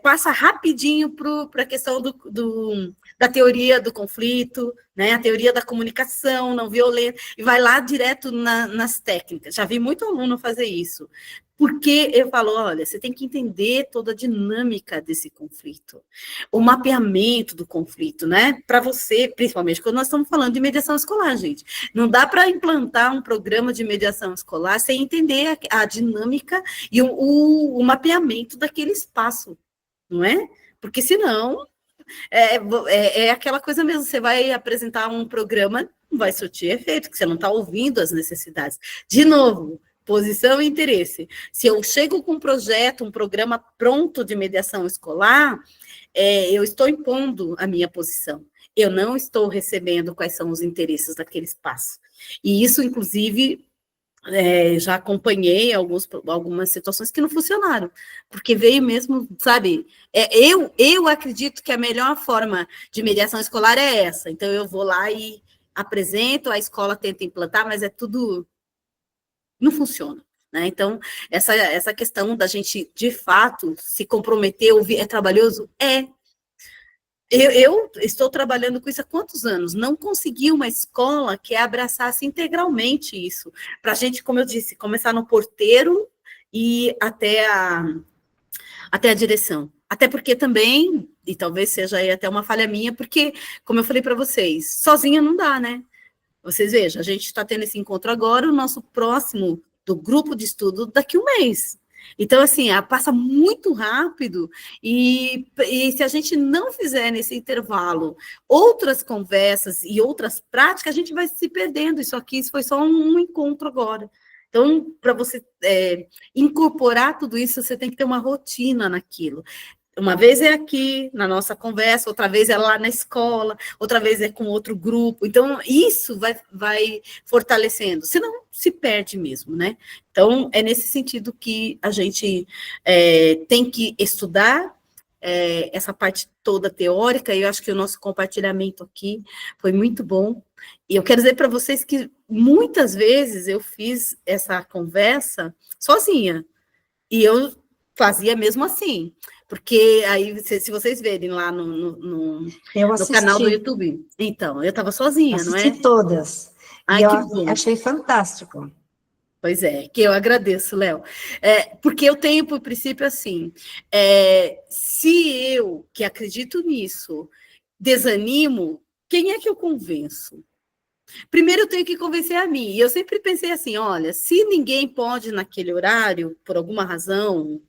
passa rapidinho para a questão da teoria do conflito, né? A teoria da comunicação não violenta, e vai lá direto nas técnicas. Já vi muito aluno fazer isso. Porque eu falo, olha, você tem que entender toda a dinâmica desse conflito, o mapeamento do conflito, né? Para você, principalmente quando nós estamos falando de mediação escolar, gente. Não dá para implantar um programa de mediação escolar sem entender a dinâmica e o mapeamento daquele espaço, não é? Porque senão é aquela coisa mesmo, você vai apresentar um programa, não vai surtir efeito, porque você não está ouvindo as necessidades. De novo, posição e interesse. Se eu chego com um projeto, um programa pronto de mediação escolar, eu estou impondo a minha posição. Eu não estou recebendo quais são os interesses daquele espaço. E isso, inclusive, já acompanhei algumas situações que não funcionaram, porque veio mesmo, sabe, eu acredito que a melhor forma de mediação escolar é essa, então eu vou lá e apresento, a escola tenta implantar, mas não funciona, né? Então, essa questão da gente, de fato, se comprometer, ouvir, é trabalhoso? Eu estou trabalhando com isso há quantos anos? Não consegui uma escola que abraçasse integralmente isso. Para a gente, como eu disse, começar no porteiro e até a direção. Até porque também, e talvez seja aí até uma falha minha, porque, como eu falei para vocês, sozinha não dá, né? Vocês vejam, a gente está tendo esse encontro agora, o nosso próximo do grupo de estudo daqui a um mês. Então, assim, passa muito rápido e se a gente não fizer nesse intervalo outras conversas e outras práticas, a gente vai se perdendo. Isso foi só um encontro agora. Então, para você incorporar tudo isso, você tem que ter uma rotina naquilo. Uma vez é aqui, na nossa conversa, outra vez é lá na escola, outra vez é com outro grupo. Então, isso vai fortalecendo, senão se perde mesmo, né? Então, é nesse sentido que a gente tem que estudar essa parte toda teórica, e eu acho que o nosso compartilhamento aqui foi muito bom. E eu quero dizer para vocês que muitas vezes eu fiz essa conversa sozinha, e eu fazia mesmo assim, porque aí, se vocês verem lá no canal do YouTube, então, eu estava sozinha, não é? Assisti todas, Ai, e que eu bom. achei fantástico. Pois é, que eu agradeço, Léo. Porque eu tenho, por princípio, assim, se eu, que acredito nisso, desanimo, quem é que eu convenço? Primeiro eu tenho que convencer a mim. E eu sempre pensei assim, olha, se ninguém pode naquele horário, por alguma razão,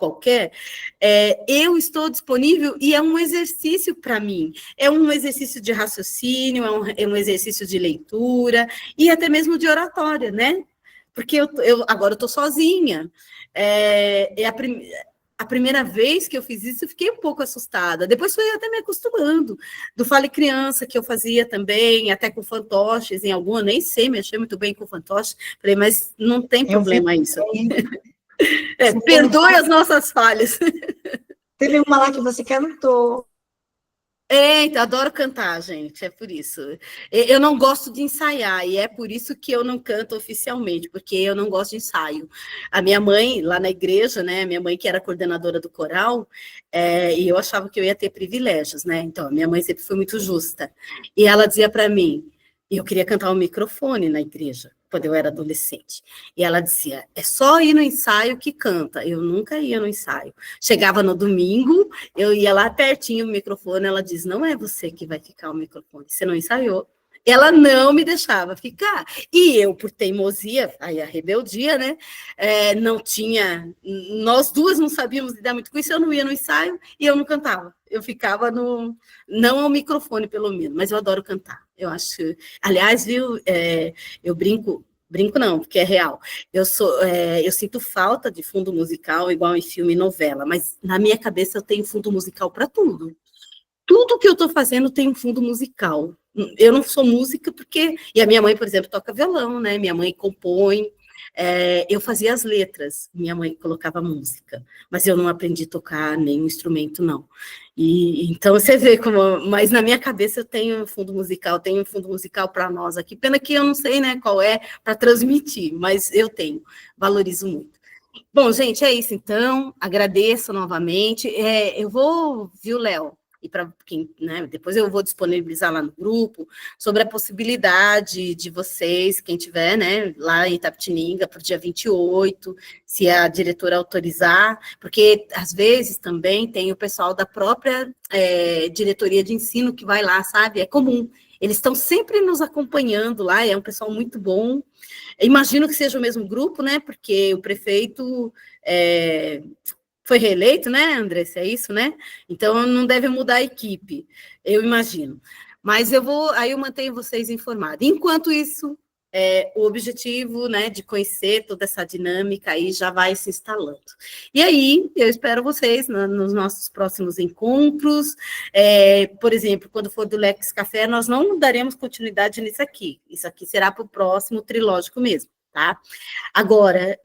qualquer, eu estou disponível e é um exercício para mim. É um exercício de raciocínio, é um exercício de leitura e até mesmo de oratória, né? Porque agora eu estou sozinha. A primeira vez que eu fiz isso, eu fiquei um pouco assustada. Depois fui até me acostumando. Do Fale Criança, que eu fazia também, até com fantoches, em alguma, nem sei mexer muito bem com fantoche. Falei, mas não tem problema isso. Perdoe as nossas falhas. Teve uma lá que você cantou. Então, adoro cantar, gente, é por isso. Eu não gosto de ensaiar, e é por isso que eu não canto oficialmente, porque eu não gosto de ensaio. A minha mãe, lá na igreja, né, minha mãe que era coordenadora do coral, e eu achava que eu ia ter privilégios, né, então, a minha mãe sempre foi muito justa, e ela dizia para mim, eu queria cantar o microfone na igreja, quando eu era adolescente. E ela dizia, é só ir no ensaio que canta. Eu nunca ia no ensaio. Chegava no domingo, eu ia lá pertinho o microfone, ela diz, não é você que vai ficar o microfone, você não ensaiou. Ela não me deixava ficar. E eu, por teimosia, aí a rebeldia, né? Não tinha... Nós duas não sabíamos lidar muito com isso, eu não ia no ensaio e eu não cantava. Eu ficava no... Não ao microfone, pelo menos, mas eu adoro cantar. Eu acho... Aliás, viu, eu brinco não, porque é real. Eu sinto falta de fundo musical, igual em filme e novela, mas na minha cabeça eu tenho fundo musical para tudo. Tudo que eu estou fazendo tem um fundo musical. Eu não sou música porque... E a minha mãe, por exemplo, toca violão, né? Minha mãe compõe. Eu fazia as letras, minha mãe colocava música. Mas eu não aprendi a tocar nenhum instrumento, não. Então, você vê como... Mas na minha cabeça eu tenho um fundo musical para nós aqui. Pena que eu não sei, né, qual é para transmitir, mas eu tenho. Valorizo muito. Bom, gente, é isso, então. Agradeço novamente. Eu vou... Viu, Léo? E para quem, né, depois eu vou disponibilizar lá no grupo, sobre a possibilidade de vocês, quem tiver, né, lá em Itapetininga, para o dia 28, se a diretora autorizar, porque às vezes também tem o pessoal da própria diretoria de ensino que vai lá, sabe? É comum. Eles estão sempre nos acompanhando lá, é um pessoal muito bom. Imagino que seja o mesmo grupo, né, porque o prefeito... foi reeleito, né, Andressa? É isso, né? Então, não deve mudar a equipe, eu imagino. Mas eu mantenho vocês informados. Enquanto isso, o objetivo, né, de conhecer toda essa dinâmica aí já vai se instalando. E aí, eu espero vocês nos nossos próximos encontros. Por exemplo, quando for do Lex Café, nós não daremos continuidade nisso aqui. Isso aqui será para o próximo trilógico mesmo. Tá? Agora,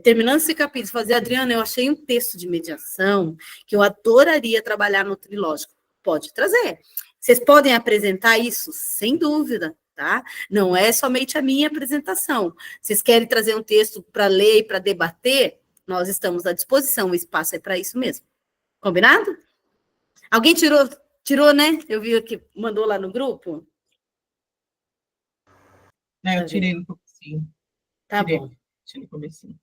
terminando esse capítulo, Adriana, eu achei um texto de mediação que eu adoraria trabalhar no trilógico. Pode trazer. Vocês podem apresentar isso? Sem dúvida, tá? Não é somente a minha apresentação. Vocês querem trazer um texto para ler e para debater? Nós estamos à disposição, o espaço é para isso mesmo. Combinado? Alguém tirou, né? Eu vi que mandou lá no grupo. Eu tirei no comecinho. Tá bom. Tirei no comecinho.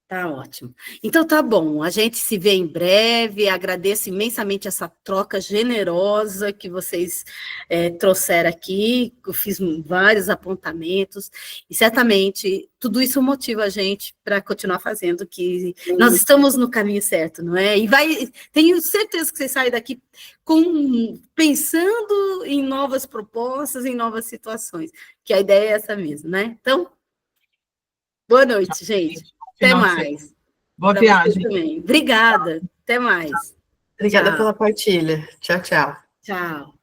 Tá ótimo. Então, tá bom. A gente se vê em breve. Agradeço imensamente essa troca generosa que vocês trouxeram aqui. Eu fiz vários apontamentos. E, certamente, tudo isso motiva a gente para continuar fazendo, que nós estamos no caminho certo, não é? E tenho certeza que vocês saem daqui pensando em novas propostas, em novas situações, que a ideia é essa mesmo, né? Então, boa noite, gente. Até mais. Boa viagem. Também. Obrigada. Até mais. Obrigada pela partilha. Tchau, tchau. Tchau.